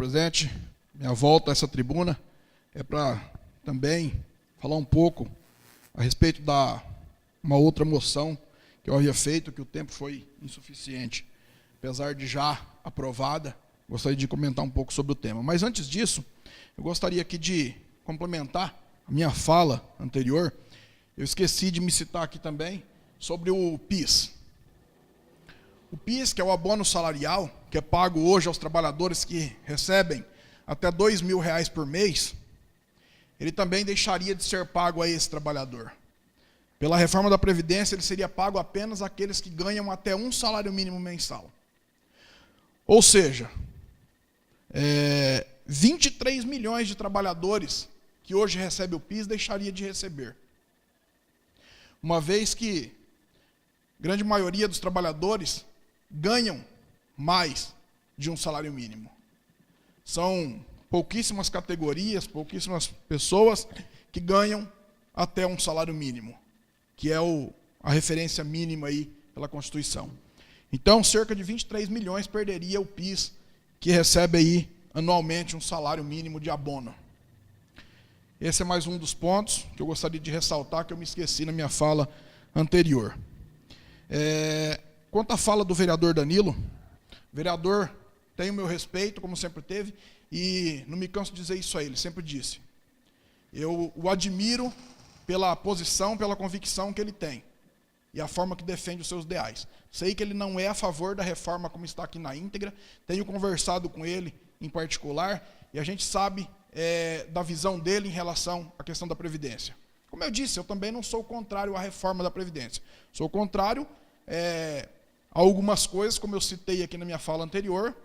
presente. Minha volta a essa tribuna é para também falar um pouco a respeito da uma outra moção que eu havia feito, que o tempo foi insuficiente. Apesar de já aprovada, gostaria de comentar um pouco sobre o tema. Mas antes disso, eu gostaria aqui de complementar a minha fala anterior. Eu esqueci de me citar aqui também sobre o PIS. O PIS, que é o abono salarial, que é pago hoje aos trabalhadores que recebem até R$2.000 por mês, ele também deixaria de ser pago a esse trabalhador. Pela reforma da Previdência, ele seria pago apenas àqueles que ganham até um salário mínimo mensal. Ou seja, 23 milhões de trabalhadores que hoje recebem o PIS deixaria de receber. Uma vez que a grande maioria dos trabalhadores ganham mais de um salário mínimo. São pouquíssimas categorias, pouquíssimas pessoas que ganham até um salário mínimo, que é a referência mínima aí pela Constituição. Então, cerca de 23 milhões perderia o PIS, que recebe aí anualmente um salário mínimo de abono. Esse é mais um dos pontos que eu gostaria de ressaltar, que eu me esqueci na minha fala anterior. Quanto à fala do vereador Danilo, o vereador tem o meu respeito, como sempre teve, e não me canso de dizer isso a ele, sempre disse. Eu o admiro pela posição, pela convicção que ele tem e a forma que defende os seus ideais. Sei que ele não é a favor da reforma como está aqui na íntegra, tenho conversado com ele em particular, e a gente sabe da visão dele em relação à questão da Previdência. Como eu disse, eu também não sou contrário à reforma da Previdência. Sou contrário a algumas coisas, como eu citei aqui na minha fala anterior,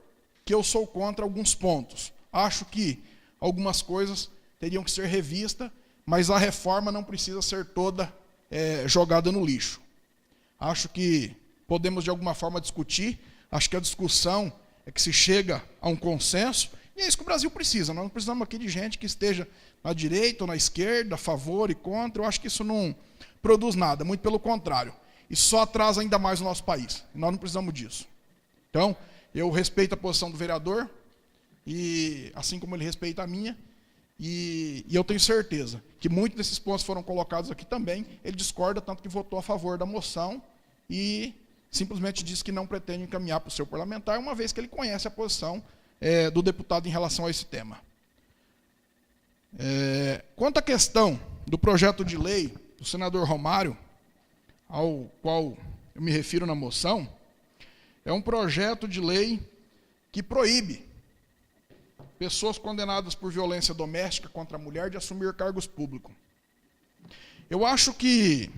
que eu sou contra alguns pontos. Acho que algumas coisas teriam que ser revistas, mas a reforma não precisa ser toda jogada no lixo. Acho que podemos, de alguma forma, discutir. Acho que a discussão é que se chega a um consenso, e é isso que o Brasil precisa. Nós não precisamos aqui de gente que esteja na direita ou na esquerda, a favor e contra. Eu acho que isso não produz nada, muito pelo contrário. Isso só atrasa ainda mais o nosso país. E nós não precisamos disso. Então, eu respeito a posição do vereador, e assim como ele respeita a minha, e eu tenho certeza que muitos desses pontos foram colocados aqui também. Ele discorda, tanto que votou a favor da moção e simplesmente disse que não pretende encaminhar para o seu parlamentar, uma vez que ele conhece a posição do deputado em relação a esse tema. Quanto à questão do projeto de lei do senador Romário, ao qual eu me refiro na moção, é um projeto de lei que proíbe pessoas condenadas por violência doméstica contra a mulher de assumir cargos públicos. Eu acho que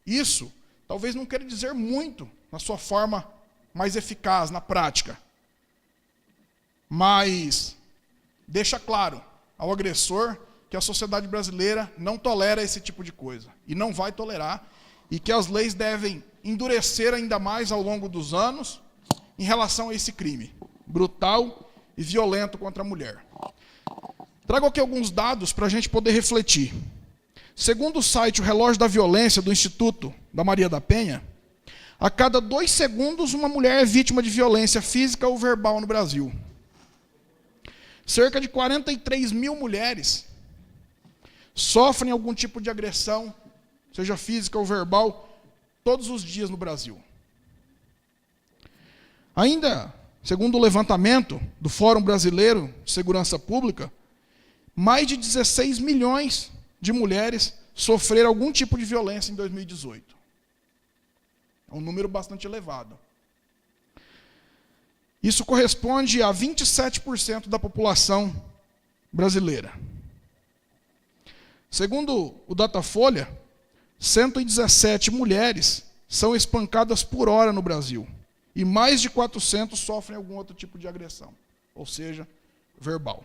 isso talvez não queira dizer muito na sua forma mais eficaz, na prática, mas deixa claro ao agressor que a sociedade brasileira não tolera esse tipo de coisa, e não vai tolerar, e que as leis devem endurecer ainda mais ao longo dos anos em relação a esse crime brutal e violento contra a mulher. Trago aqui alguns dados para a gente poder refletir. Segundo o site O Relógio da Violência, do Instituto da Maria da Penha, a cada 2 segundos uma mulher é vítima de violência física ou verbal no Brasil. Cerca de 43 mil mulheres sofrem algum tipo de agressão, seja física ou verbal, todos os dias no Brasil. Ainda, segundo o levantamento do Fórum Brasileiro de Segurança Pública, mais de 16 milhões de mulheres sofreram algum tipo de violência em 2018. É um número bastante elevado. Isso corresponde a 27% da população brasileira. Segundo o Datafolha, 117 mulheres são espancadas por hora no Brasil. E mais de 400 sofrem algum outro tipo de agressão, ou seja, verbal.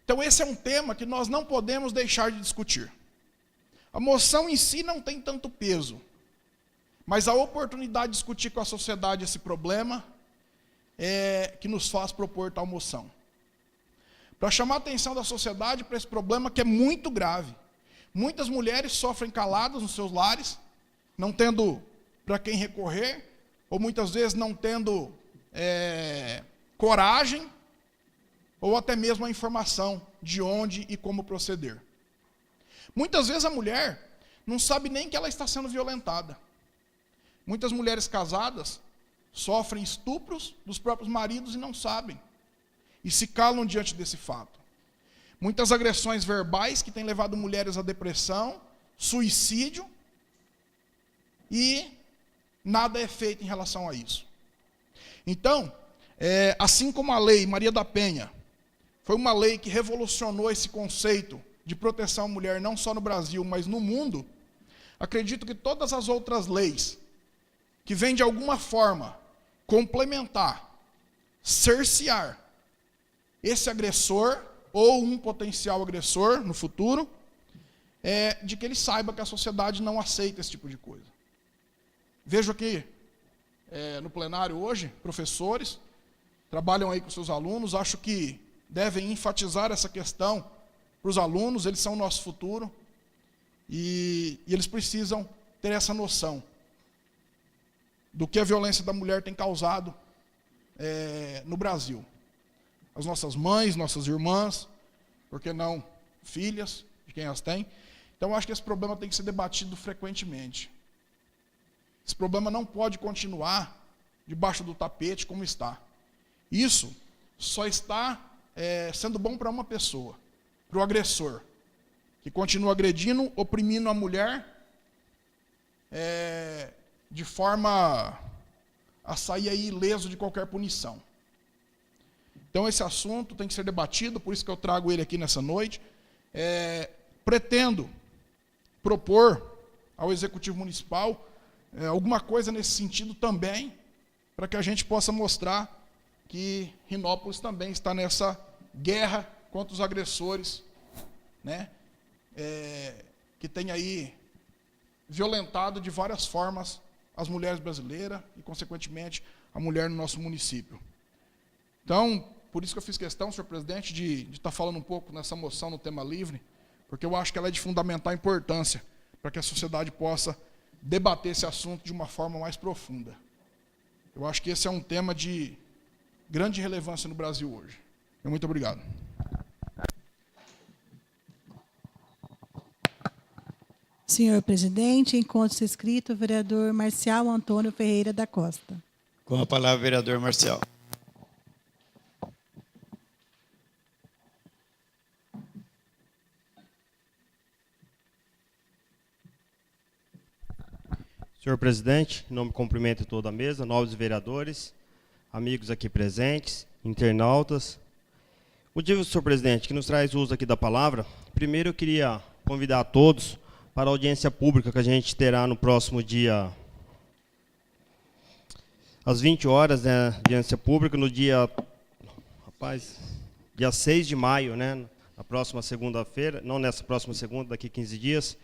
Então esse é um tema que nós não podemos deixar de discutir. A moção em si não tem tanto peso, mas a oportunidade de discutir com a sociedade esse problema é que nos faz propor tal moção. Para chamar a atenção da sociedade para esse problema que é muito grave. Muitas mulheres sofrem caladas nos seus lares, não tendo para quem recorrer, ou muitas vezes não tendo coragem ou até mesmo a informação de onde e como proceder. Muitas vezes a mulher não sabe nem que ela está sendo violentada. Muitas mulheres casadas sofrem estupros dos próprios maridos e não sabem. E se calam diante desse fato. Muitas agressões verbais que têm levado mulheres à depressão, suicídio, e nada é feito em relação a isso. Então, assim como a lei Maria da Penha foi uma lei que revolucionou esse conceito de proteção à mulher, não só no Brasil, mas no mundo, acredito que todas as outras leis que vêm de alguma forma complementar, cercear esse agressor ou um potencial agressor no futuro, de que ele saiba que a sociedade não aceita esse tipo de coisa. Vejo aqui no plenário hoje, professores, trabalham aí com seus alunos, acho que devem enfatizar essa questão para os alunos, eles são o nosso futuro, e eles precisam ter essa noção do que a violência da mulher tem causado no Brasil. As nossas mães, nossas irmãs, por que não filhas, de quem as tem. Então, eu acho que esse problema tem que ser debatido frequentemente. Esse problema não pode continuar debaixo do tapete como está. Isso só está sendo bom para uma pessoa, para o agressor, que continua agredindo, oprimindo a mulher de forma a sair aí ileso de qualquer punição. Então esse assunto tem que ser debatido, por isso que eu trago ele aqui nessa noite. Pretendo propor ao Executivo Municipal alguma coisa nesse sentido também, para que a gente possa mostrar que Rinópolis também está nessa guerra contra os agressores, né, que tem aí violentado de várias formas as mulheres brasileiras e, consequentemente, a mulher no nosso município. Então, por isso que eu fiz questão, senhor presidente, de estar falando um pouco nessa moção no tema livre, porque eu acho que ela é de fundamental importância para que a sociedade possa debater esse assunto de uma forma mais profunda. Eu acho que esse é um tema de grande relevância no Brasil hoje. Muito obrigado. Senhor presidente, encontro-se inscrito o vereador Marcial Antônio Ferreira da Costa. Com a palavra, vereador Marcial. Senhor presidente, em nome cumprimento toda a mesa, nobres vereadores, amigos aqui presentes, internautas. O motivo, senhor presidente, que nos traz uso aqui da palavra, primeiro eu queria convidar a todos para a audiência pública que a gente terá no próximo dia, às 20 horas, né, audiência pública, no dia 6 de maio, né, na próxima segunda-feira, não nessa próxima segunda, daqui a 15 dias,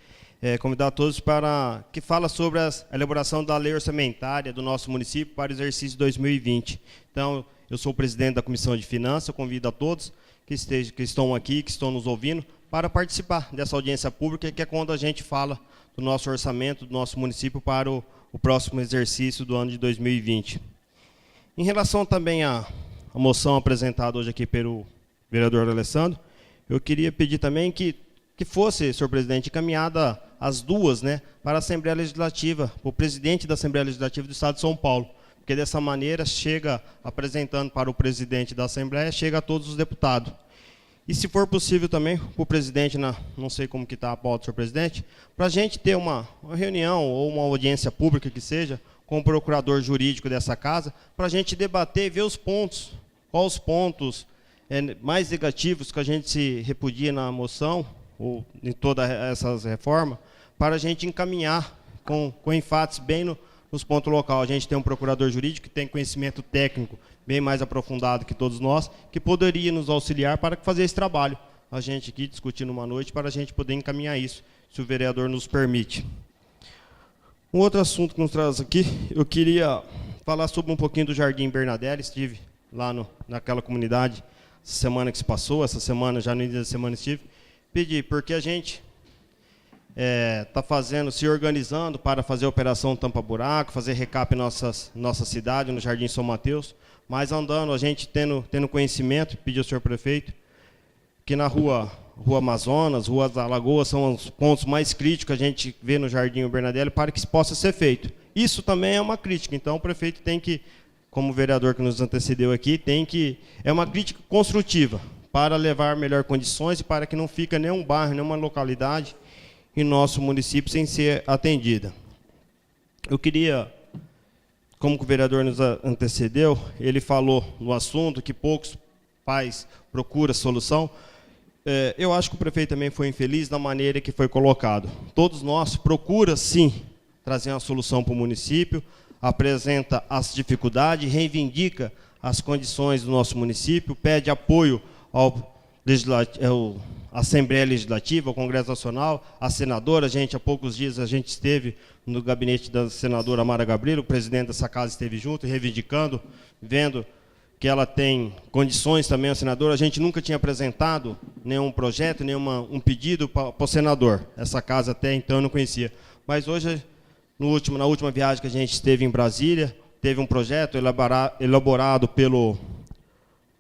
convidar a todos para que fala sobre a elaboração da lei orçamentária do nosso município para o exercício 2020. Então, eu sou o presidente da Comissão de Finanças, eu convido a todos que estão aqui, que estão nos ouvindo, para participar dessa audiência pública, que é quando a gente fala do nosso orçamento, do nosso município para o próximo exercício do ano de 2020. Em relação também à moção apresentada hoje aqui pelo vereador Alessandro, eu queria pedir também que fosse, senhor presidente, encaminhada as duas, né, para a Assembleia Legislativa, para o presidente da Assembleia Legislativa do Estado de São Paulo, porque dessa maneira chega, apresentando para o presidente da Assembleia, chega a todos os deputados. E se for possível também, para o presidente, não sei como que está a pauta, senhor presidente, para a gente ter uma reunião ou uma audiência pública que seja, com o procurador jurídico dessa casa, para a gente debater e ver os pontos, quais os pontos mais negativos que a gente se repudia na moção, ou em todas essas reformas, para a gente encaminhar com enfates bem nos pontos locais. A gente tem um procurador jurídico que tem conhecimento técnico bem mais aprofundado que todos nós, que poderia nos auxiliar para fazer esse trabalho. A gente aqui discutindo uma noite para a gente poder encaminhar isso, se o vereador nos permite. Um outro assunto que nos traz aqui, eu queria falar sobre um pouquinho do Jardim Bernadette. Estive lá naquela comunidade semana que se passou, essa semana, já no início da semana estive, pedir, porque a gente está se organizando para fazer a operação tampa-buraco, fazer recap em nossa cidade, no Jardim São Mateus. Mas andando, a gente tendo conhecimento, pedi ao senhor prefeito, que na Rua Amazonas, Rua da Lagoa, são os pontos mais críticos que a gente vê no Jardim Bernardelli para que isso possa ser feito. Isso também é uma crítica, então o prefeito tem que, como o vereador que nos antecedeu aqui, é uma crítica construtiva para levar melhor condições e para que não fique nenhum bairro, nenhuma localidade em nosso município sem ser atendida. Eu queria, como o vereador nos antecedeu, ele falou no assunto que poucos pais procuram solução. Eu acho que o prefeito também foi infeliz da maneira que foi colocado. Todos nós procuramos, sim, trazer uma solução para o município, apresenta as dificuldades, reivindica as condições do nosso município, pede apoio à Assembleia Legislativa, ao Congresso Nacional, à senadora. Há poucos dias a gente esteve no gabinete da senadora Mara Gabriel, o presidente dessa casa esteve junto, reivindicando, vendo que ela tem condições também, a senadora. A gente nunca tinha apresentado nenhum projeto, um pedido para o senador. Essa casa até então eu não conhecia. Mas hoje, na última viagem que a gente esteve em Brasília, teve um projeto elaborado pelo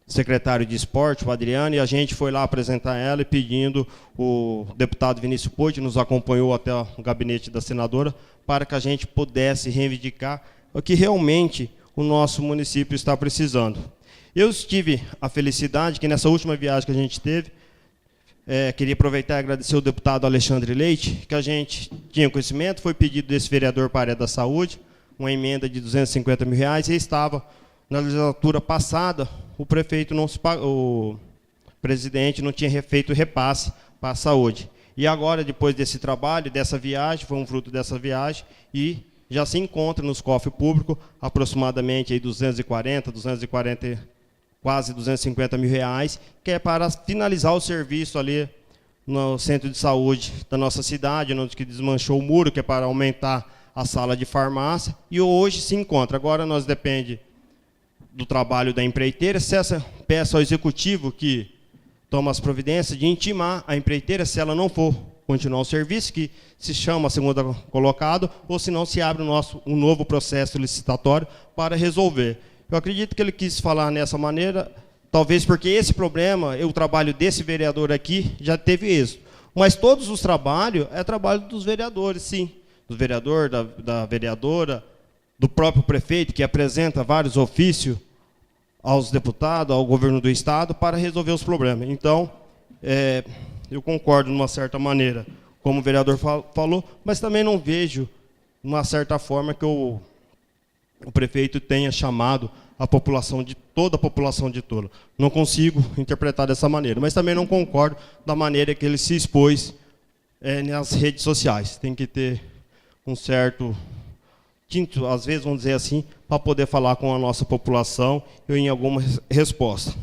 secretário de esporte, o Adriano, e a gente foi lá apresentar ela e pedindo, o deputado Vinícius Poit nos acompanhou até o gabinete da senadora, para que a gente pudesse reivindicar o que realmente o nosso município está precisando. Eu tive a felicidade que nessa última viagem que a gente teve, queria aproveitar e agradecer ao deputado Alexandre Leite, que a gente tinha conhecimento, foi pedido desse vereador para a área da saúde, uma emenda de R$250 mil, e estava na legislatura passada, o presidente não tinha feito repasse para a saúde. E agora, depois desse trabalho, dessa viagem, foi um fruto dessa viagem, e já se encontra nos cofres públicos aproximadamente aí 240, quase R$250 mil, que é para finalizar o serviço ali no centro de saúde da nossa cidade, onde que desmanchou o muro, que é para aumentar a sala de farmácia, e hoje se encontra. Agora nós depende do trabalho da empreiteira, peço ao executivo que toma as providências de intimar a empreiteira, se ela não for continuar o serviço, que se chama a segunda colocado, ou se não se abre um novo processo licitatório para resolver. Eu acredito que ele quis falar nessa maneira, talvez porque esse problema, o trabalho desse vereador aqui já teve êxito. Mas todos os trabalhos é trabalho dos vereadores, sim. Do vereador, da vereadora, do próprio prefeito, que apresenta vários ofícios aos deputados, ao governo do Estado, para resolver os problemas. Então, eu concordo, de uma certa maneira, como o vereador falou, mas também não vejo, de uma certa forma, que o prefeito tenha chamado toda a população de tolo. Não consigo interpretar dessa maneira, mas também não concordo da maneira que ele se expôs nas redes sociais. Tem que ter um certo tinto, às vezes, vamos dizer assim, para poder falar com a nossa população e em alguma resposta.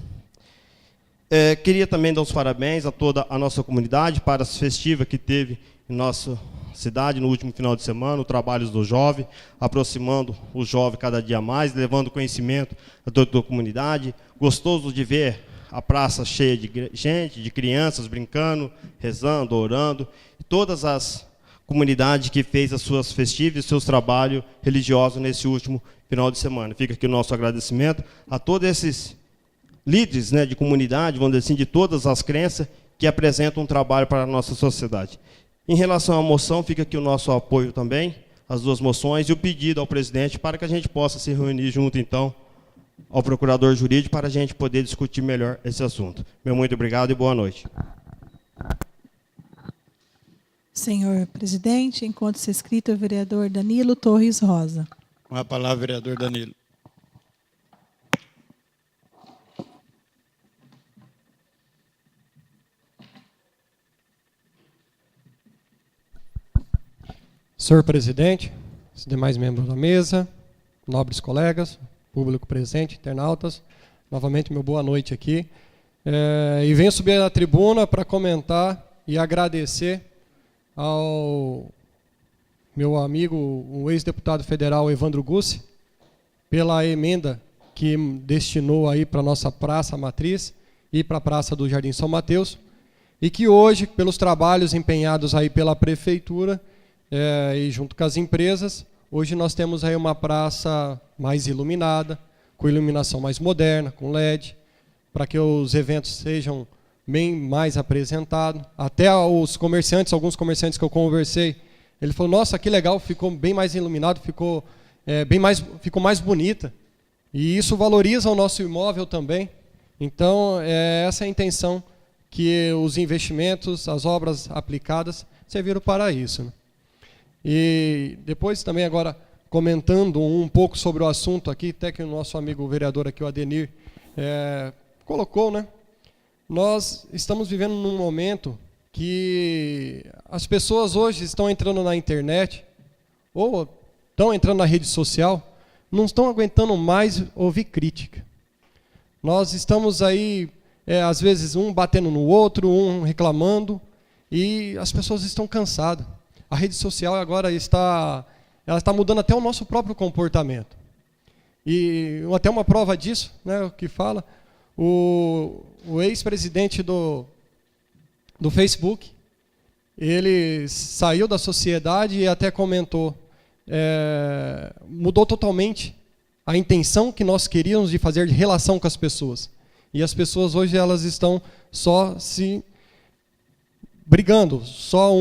Queria também dar os parabéns a toda a nossa comunidade para as festivas que teve em nossa cidade no último final de semana, o trabalho do jovem, aproximando o jovem cada dia mais, levando conhecimento a toda a comunidade. Gostoso de ver a praça cheia de gente, de crianças brincando, rezando, orando. Todas as comunidades que fez as suas festivas, seus trabalhos religiosos nesse último final de semana. Fica aqui o nosso agradecimento a todos esses líderes, de comunidade, vamos dizer assim, de todas as crenças que apresentam um trabalho para a nossa sociedade. Em relação à moção, fica aqui o nosso apoio também, as duas moções, e o pedido ao presidente para que a gente possa se reunir junto, então, ao procurador jurídico, para a gente poder discutir melhor esse assunto. Meu muito obrigado e boa noite. Senhor presidente, enquanto-se inscrito o vereador Danilo Torres Rosa. Com a palavra, vereador Danilo. Senhor presidente, os demais membros da mesa, nobres colegas, público presente, internautas, novamente meu boa noite aqui. E venho subir à tribuna para comentar e agradecer ao meu amigo, o ex-deputado federal Evandro Gussi, pela emenda que destinou aí para a nossa praça matriz e para a praça do Jardim São Mateus. e que hoje, pelos trabalhos empenhados aí pela prefeitura e junto com as empresas, hoje nós temos aí uma praça mais iluminada, com iluminação mais moderna, com LED, para que os eventos sejam bem mais apresentados. Até os comerciantes, alguns comerciantes que eu conversei, ele falou, nossa, que legal, ficou bem mais iluminado, ficou mais bonita. E isso valoriza o nosso imóvel também. Então, essa é a intenção, que os investimentos, as obras aplicadas, serviram para isso, né? E depois também agora, comentando um pouco sobre o assunto aqui, até que o nosso amigo vereador aqui, o Adenir, colocou, né? Nós estamos vivendo num momento que as pessoas hoje estão entrando na internet, ou estão entrando na rede social, não estão aguentando mais ouvir crítica. Nós estamos aí, às vezes, um batendo no outro, um reclamando, e as pessoas estão cansadas. A rede social agora está mudando até o nosso próprio comportamento. E até uma prova disso, né, o que fala, o ex-presidente do Facebook, ele saiu da sociedade e até comentou, mudou totalmente a intenção que nós queríamos de fazer de relação com as pessoas. E as pessoas hoje elas estão só se brigando, só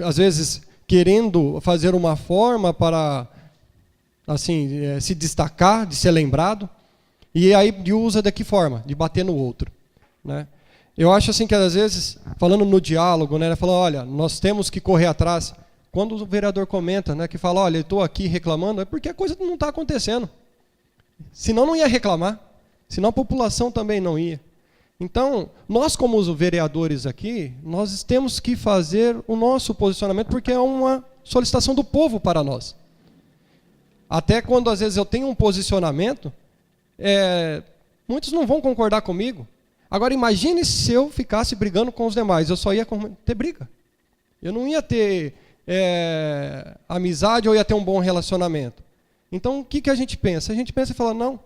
às vezes, querendo fazer uma forma para assim, se destacar, de ser lembrado, e aí usa de que forma? De bater no outro, né? Eu acho assim que às vezes, falando no diálogo, né, falando, olha, nós temos que correr atrás. Quando o vereador comenta, né, que fala, olha, eu estou aqui reclamando, é porque a coisa não está acontecendo. Senão não ia reclamar, senão a população também não ia. Então, nós como os vereadores aqui, nós temos que fazer o nosso posicionamento, porque é uma solicitação do povo para nós. Até quando às vezes eu tenho um posicionamento, muitos não vão concordar comigo. Agora imagine se eu ficasse brigando com os demais, eu só ia ter briga. Eu não ia ter amizade ou ia ter um bom relacionamento. Então o que a gente pensa? A gente pensa e fala, não,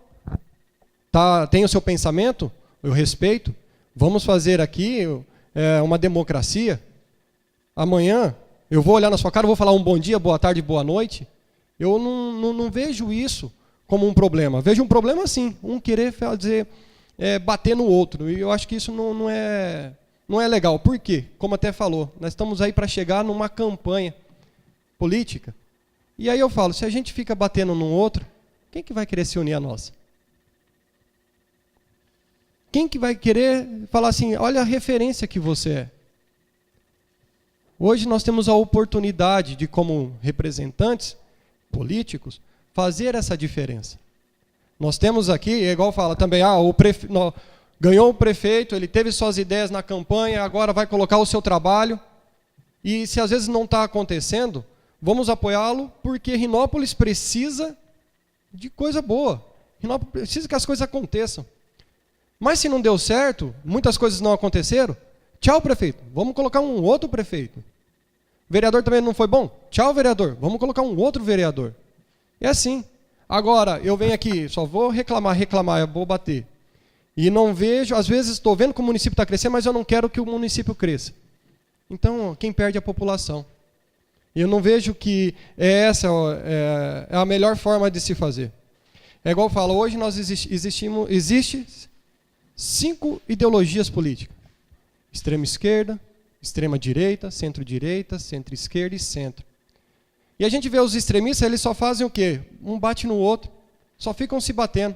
tem o seu pensamento, eu respeito, vamos fazer aqui uma democracia. Amanhã eu vou olhar na sua cara, vou falar um bom dia, boa tarde, boa noite. Eu não vejo isso como um problema. Vejo um problema sim, um querer fazer, bater no outro. E eu acho que isso não é legal. Por quê? Como até falou, nós estamos aí para chegar numa campanha política. E aí eu falo, se a gente fica batendo no outro, quem que vai querer se unir a nós? Quem que vai querer falar assim, olha a referência que você é? Hoje nós temos a oportunidade de, como representantes políticos, fazer essa diferença. Nós temos aqui, igual fala também, ganhou o prefeito, ele teve suas ideias na campanha, agora vai colocar o seu trabalho. E se às vezes não está acontecendo, vamos apoiá-lo, porque Rinópolis precisa de coisa boa. Rinópolis precisa que as coisas aconteçam. Mas se não deu certo, muitas coisas não aconteceram, tchau, prefeito, vamos colocar um outro prefeito. Vereador também não foi bom? Tchau, vereador, vamos colocar um outro vereador. É assim. Agora, eu venho aqui, só vou reclamar, eu vou bater. E não vejo, às vezes estou vendo que o município está crescendo, mas eu não quero que o município cresça. Então, quem perde é a população. Eu não vejo que essa é a melhor forma de se fazer. É igual eu falo, hoje nós existe 5 ideologias políticas. Extrema esquerda, extrema direita, centro-esquerda e centro. E a gente vê os extremistas, eles só fazem o quê? Um bate no outro, só ficam se batendo.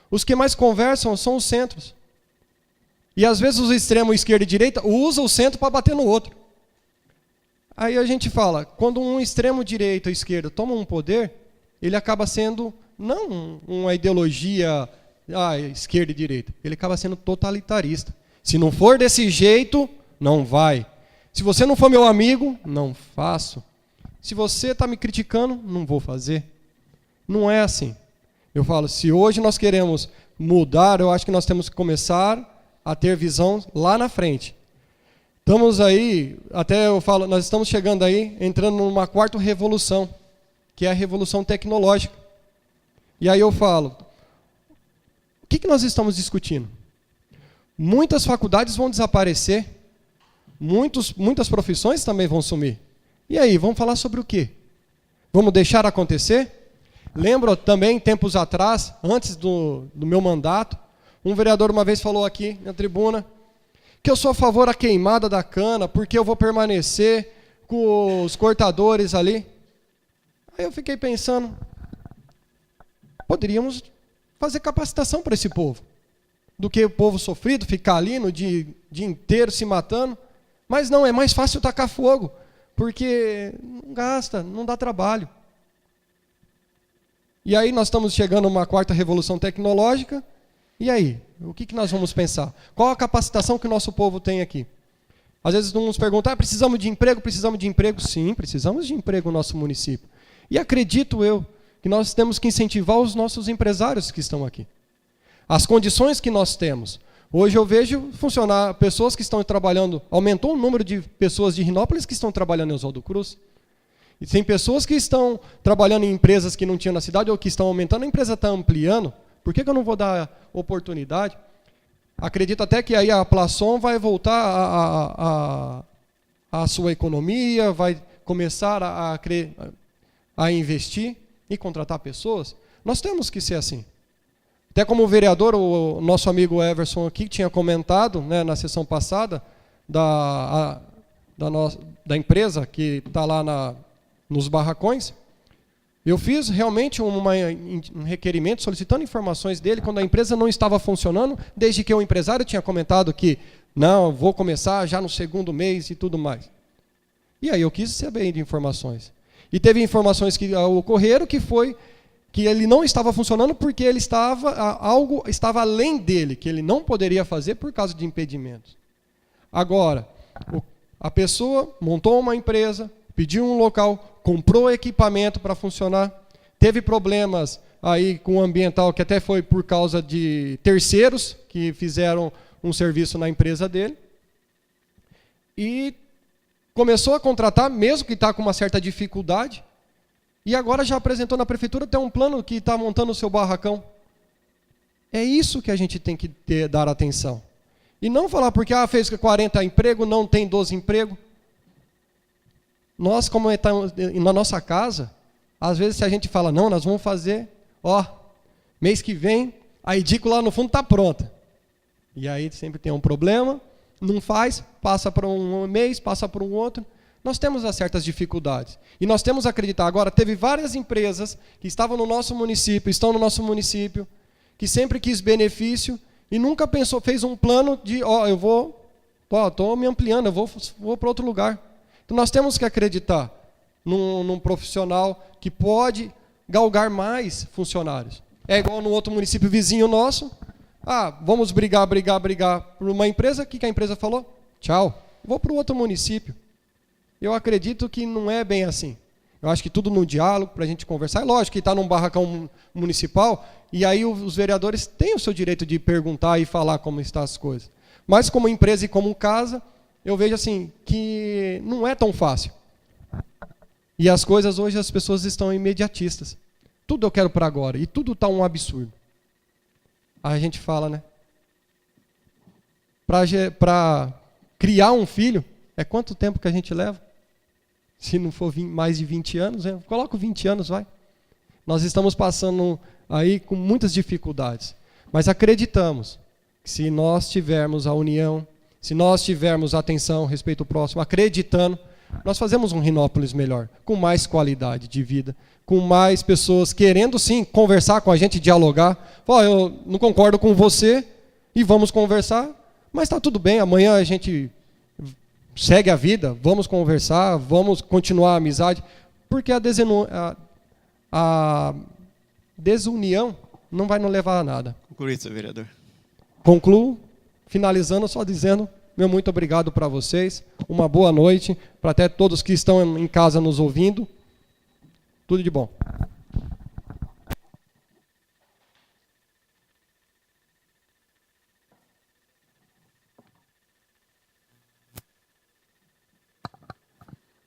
Os que mais conversam são os centros. E às vezes os extremos esquerda e direita usam o centro para bater no outro. Aí a gente fala, quando um extremo direita ou esquerda toma um poder, ele acaba sendo, não uma ideologia esquerda e direita, ele acaba sendo totalitarista. Se não for desse jeito, não vai. Se você não for meu amigo, não faço. Se você está me criticando, não vou fazer. Não é assim. Eu falo, se hoje nós queremos mudar, eu acho que nós temos que começar a ter visão lá na frente. Estamos aí, até eu falo, nós estamos chegando aí, entrando numa 4ª revolução, que é a revolução tecnológica. E aí eu falo, o que nós estamos discutindo? Muitas faculdades vão desaparecer, muitas profissões também vão sumir. E aí, vamos falar sobre o quê? Vamos deixar acontecer? Lembro também, tempos atrás, antes do meu mandato, um vereador uma vez falou aqui na tribuna que eu sou a favor da queimada da cana, porque eu vou permanecer com os cortadores ali. Aí eu fiquei pensando, poderíamos fazer capacitação para esse povo, do que o povo sofrido, ficar ali no dia inteiro se matando. Mas não, é mais fácil tacar fogo, porque não gasta, não dá trabalho. E aí nós estamos chegando a uma quarta revolução tecnológica, e aí? O que nós vamos pensar? Qual a capacitação que o nosso povo tem aqui? Às vezes nos perguntam, precisamos de emprego? Precisamos de emprego? Sim, precisamos de emprego no nosso município. E acredito eu que nós temos que incentivar os nossos empresários que estão aqui. As condições que nós temos. Hoje eu vejo funcionar pessoas que estão trabalhando, aumentou o número de pessoas de Rinópolis que estão trabalhando em Oswaldo Cruz. E tem pessoas que estão trabalhando em empresas que não tinham na cidade ou que estão aumentando, a empresa está ampliando. Por que eu não vou dar oportunidade? Acredito até que aí a Plaçon vai voltar a sua economia, vai começar a investir e contratar pessoas. Nós temos que ser assim. Até como vereador, o nosso amigo Everson aqui tinha comentado, né, na sessão passada, da empresa que está lá nos barracões. Eu fiz realmente um requerimento solicitando informações dele quando a empresa não estava funcionando, desde que o empresário tinha comentado que não, vou começar já no segundo mês e tudo mais. E aí eu quis saber de informações. E teve informações que ocorreram que foi que ele não estava funcionando porque algo estava além dele, que ele não poderia fazer por causa de impedimentos. Agora, a pessoa montou uma empresa, pediu um local, comprou equipamento para funcionar, teve problemas aí com o ambiental, que até foi por causa de terceiros que fizeram um serviço na empresa dele, e começou a contratar, mesmo que está com uma certa dificuldade, e agora já apresentou na prefeitura até um plano que está montando o seu barracão. É isso que a gente tem que dar atenção. E não falar porque fez 40 empregos, não tem 12 empregos. Nós, como estamos na nossa casa, às vezes se a gente fala, não, nós vamos fazer, mês que vem, a edícula lá no fundo está pronta. E aí sempre tem um problema, não faz, passa para um mês, passa para um outro. Nós temos certas dificuldades. E nós temos que acreditar. Agora, teve várias empresas que estavam no nosso município, estão no nosso município, que sempre quis benefício e nunca pensou, fez um plano de, estou me ampliando, eu vou para outro lugar. Então nós temos que acreditar num profissional que pode galgar mais funcionários. É igual no outro município vizinho nosso. Vamos brigar por uma empresa. O que a empresa falou? Tchau, vou para o outro município. Eu acredito que não é bem assim. Eu acho que tudo no diálogo, para a gente conversar. É lógico que está num barracão municipal, e aí os vereadores têm o seu direito de perguntar e falar como estão as coisas. Mas como empresa e como casa, eu vejo assim, que não é tão fácil. E as coisas hoje, as pessoas estão imediatistas. Tudo eu quero para agora, e tudo está um absurdo. Aí a gente fala, né? Para criar um filho, é quanto tempo que a gente leva? Se não for mais de 20 anos, coloca 20 anos, vai. Nós estamos passando aí com muitas dificuldades. Mas acreditamos que se nós tivermos a união, se nós tivermos atenção, respeito ao próximo, acreditando, nós fazemos um Rinópolis melhor, com mais qualidade de vida, com mais pessoas querendo sim conversar com a gente, dialogar. Eu não concordo com você e vamos conversar, mas está tudo bem, amanhã a gente segue a vida, vamos conversar, vamos continuar a amizade, porque a desunião não vai nos levar a nada. Conclui, seu vereador. Concluo, finalizando, só dizendo, meu muito obrigado para vocês, uma boa noite, para até todos que estão em casa nos ouvindo, tudo de bom.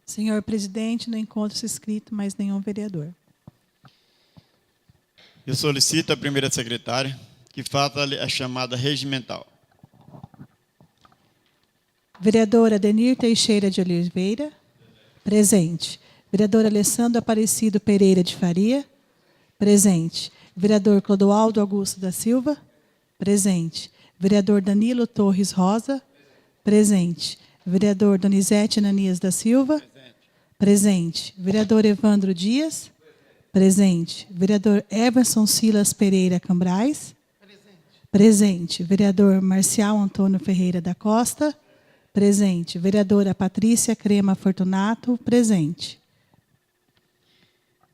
Senhor presidente, não encontro-se inscrito mais nenhum vereador. Eu solicito à primeira secretária que faça a chamada regimental. Vereador Adenir Teixeira de Oliveira. Presente. Vereador Alessandro Aparecido Pereira de Faria. Presente. Vereador Clodoaldo Augusto da Silva. Presente. Vereador Danilo Torres Rosa. Presente. Vereador Donizete Ananias da Silva. Presente. Vereador Evandro Dias. Presente. Vereador Everson Silas Pereira Cambrais. Presente. Vereador Marcial Antônio Ferreira da Costa. Presente. Vereadora Patrícia Crema Fortunato. Presente.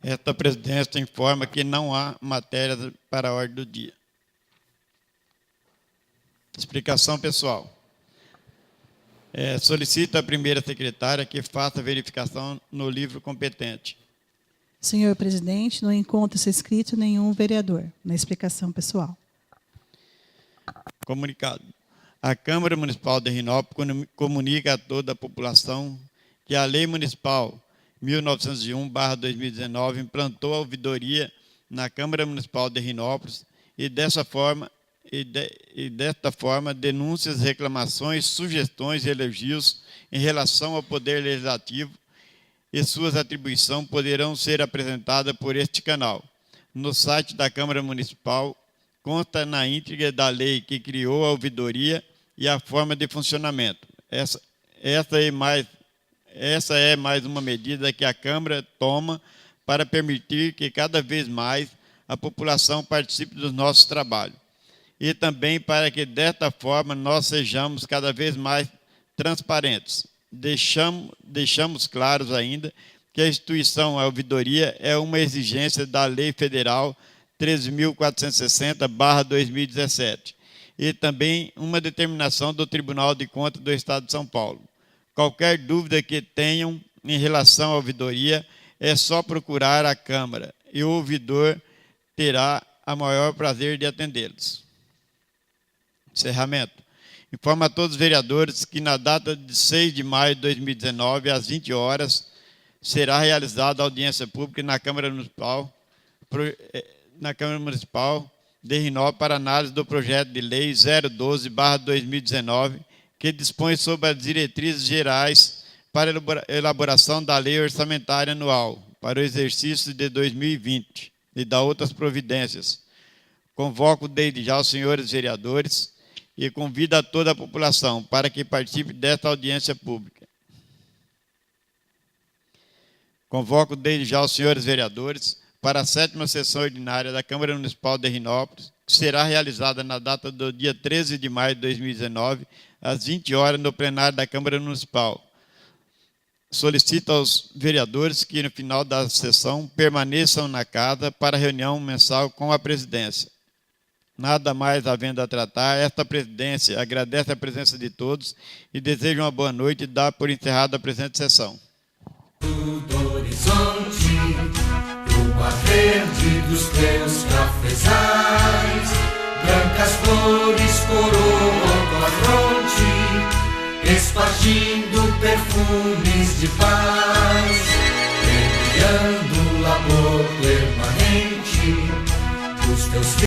Esta presidência informa que não há matéria para a ordem do dia. Explicação pessoal. Solicito à primeira secretária que faça a verificação no livro competente. Senhor presidente, não encontra-se inscrito nenhum vereador na explicação pessoal. Comunicado. A Câmara Municipal de Rinópolis comunica a toda a população que a Lei Municipal 1901/2019 implantou a ouvidoria na Câmara Municipal de Rinópolis e desta forma, denúncias, reclamações, sugestões e elogios em relação ao Poder Legislativo e suas atribuições poderão ser apresentadas por este canal. No site da Câmara Municipal consta na íntegra da lei que criou a ouvidoria e a forma de funcionamento. Essa é mais uma medida que a Câmara toma para permitir que cada vez mais a população participe dos nossos trabalhos. E também para que, desta forma, nós sejamos cada vez mais transparentes. Deixamos claros ainda que a instituição, a ouvidoria, é uma exigência da Lei Federal 13.460/2017 e também uma determinação do Tribunal de Contas do Estado de São Paulo. Qualquer dúvida que tenham em relação à ouvidoria, é só procurar a Câmara e o ouvidor terá o maior prazer de atendê-los. Encerramento. Informa a todos os vereadores que na data de 6 de maio de 2019, às 20 horas, será realizada a audiência pública na Câmara Municipal de Rinópolis para análise do projeto de lei 012/2019, que dispõe sobre as diretrizes gerais para a elaboração da lei orçamentária anual para o exercício de 2020 e da outras providências. Convoco desde já os senhores vereadores e convido a toda a população para que participe desta audiência pública. Convoco desde já os senhores vereadores para a 7ª sessão ordinária da Câmara Municipal de Rinópolis, que será realizada na data do dia 13 de maio de 2019, às 20 horas, no plenário da Câmara Municipal. Solicito aos vereadores que, no final da sessão, permaneçam na casa para a reunião mensal com a presidência. Nada mais havendo a tratar, esta presidência agradece a presença de todos e deseja uma boa noite e dá por encerrada a presente sessão. Do horizonte, o mar verde dos teus cafezais, brancas flores coroam tua fronte, espargindo perfumes de paz, brilhando o labor permanente dos teus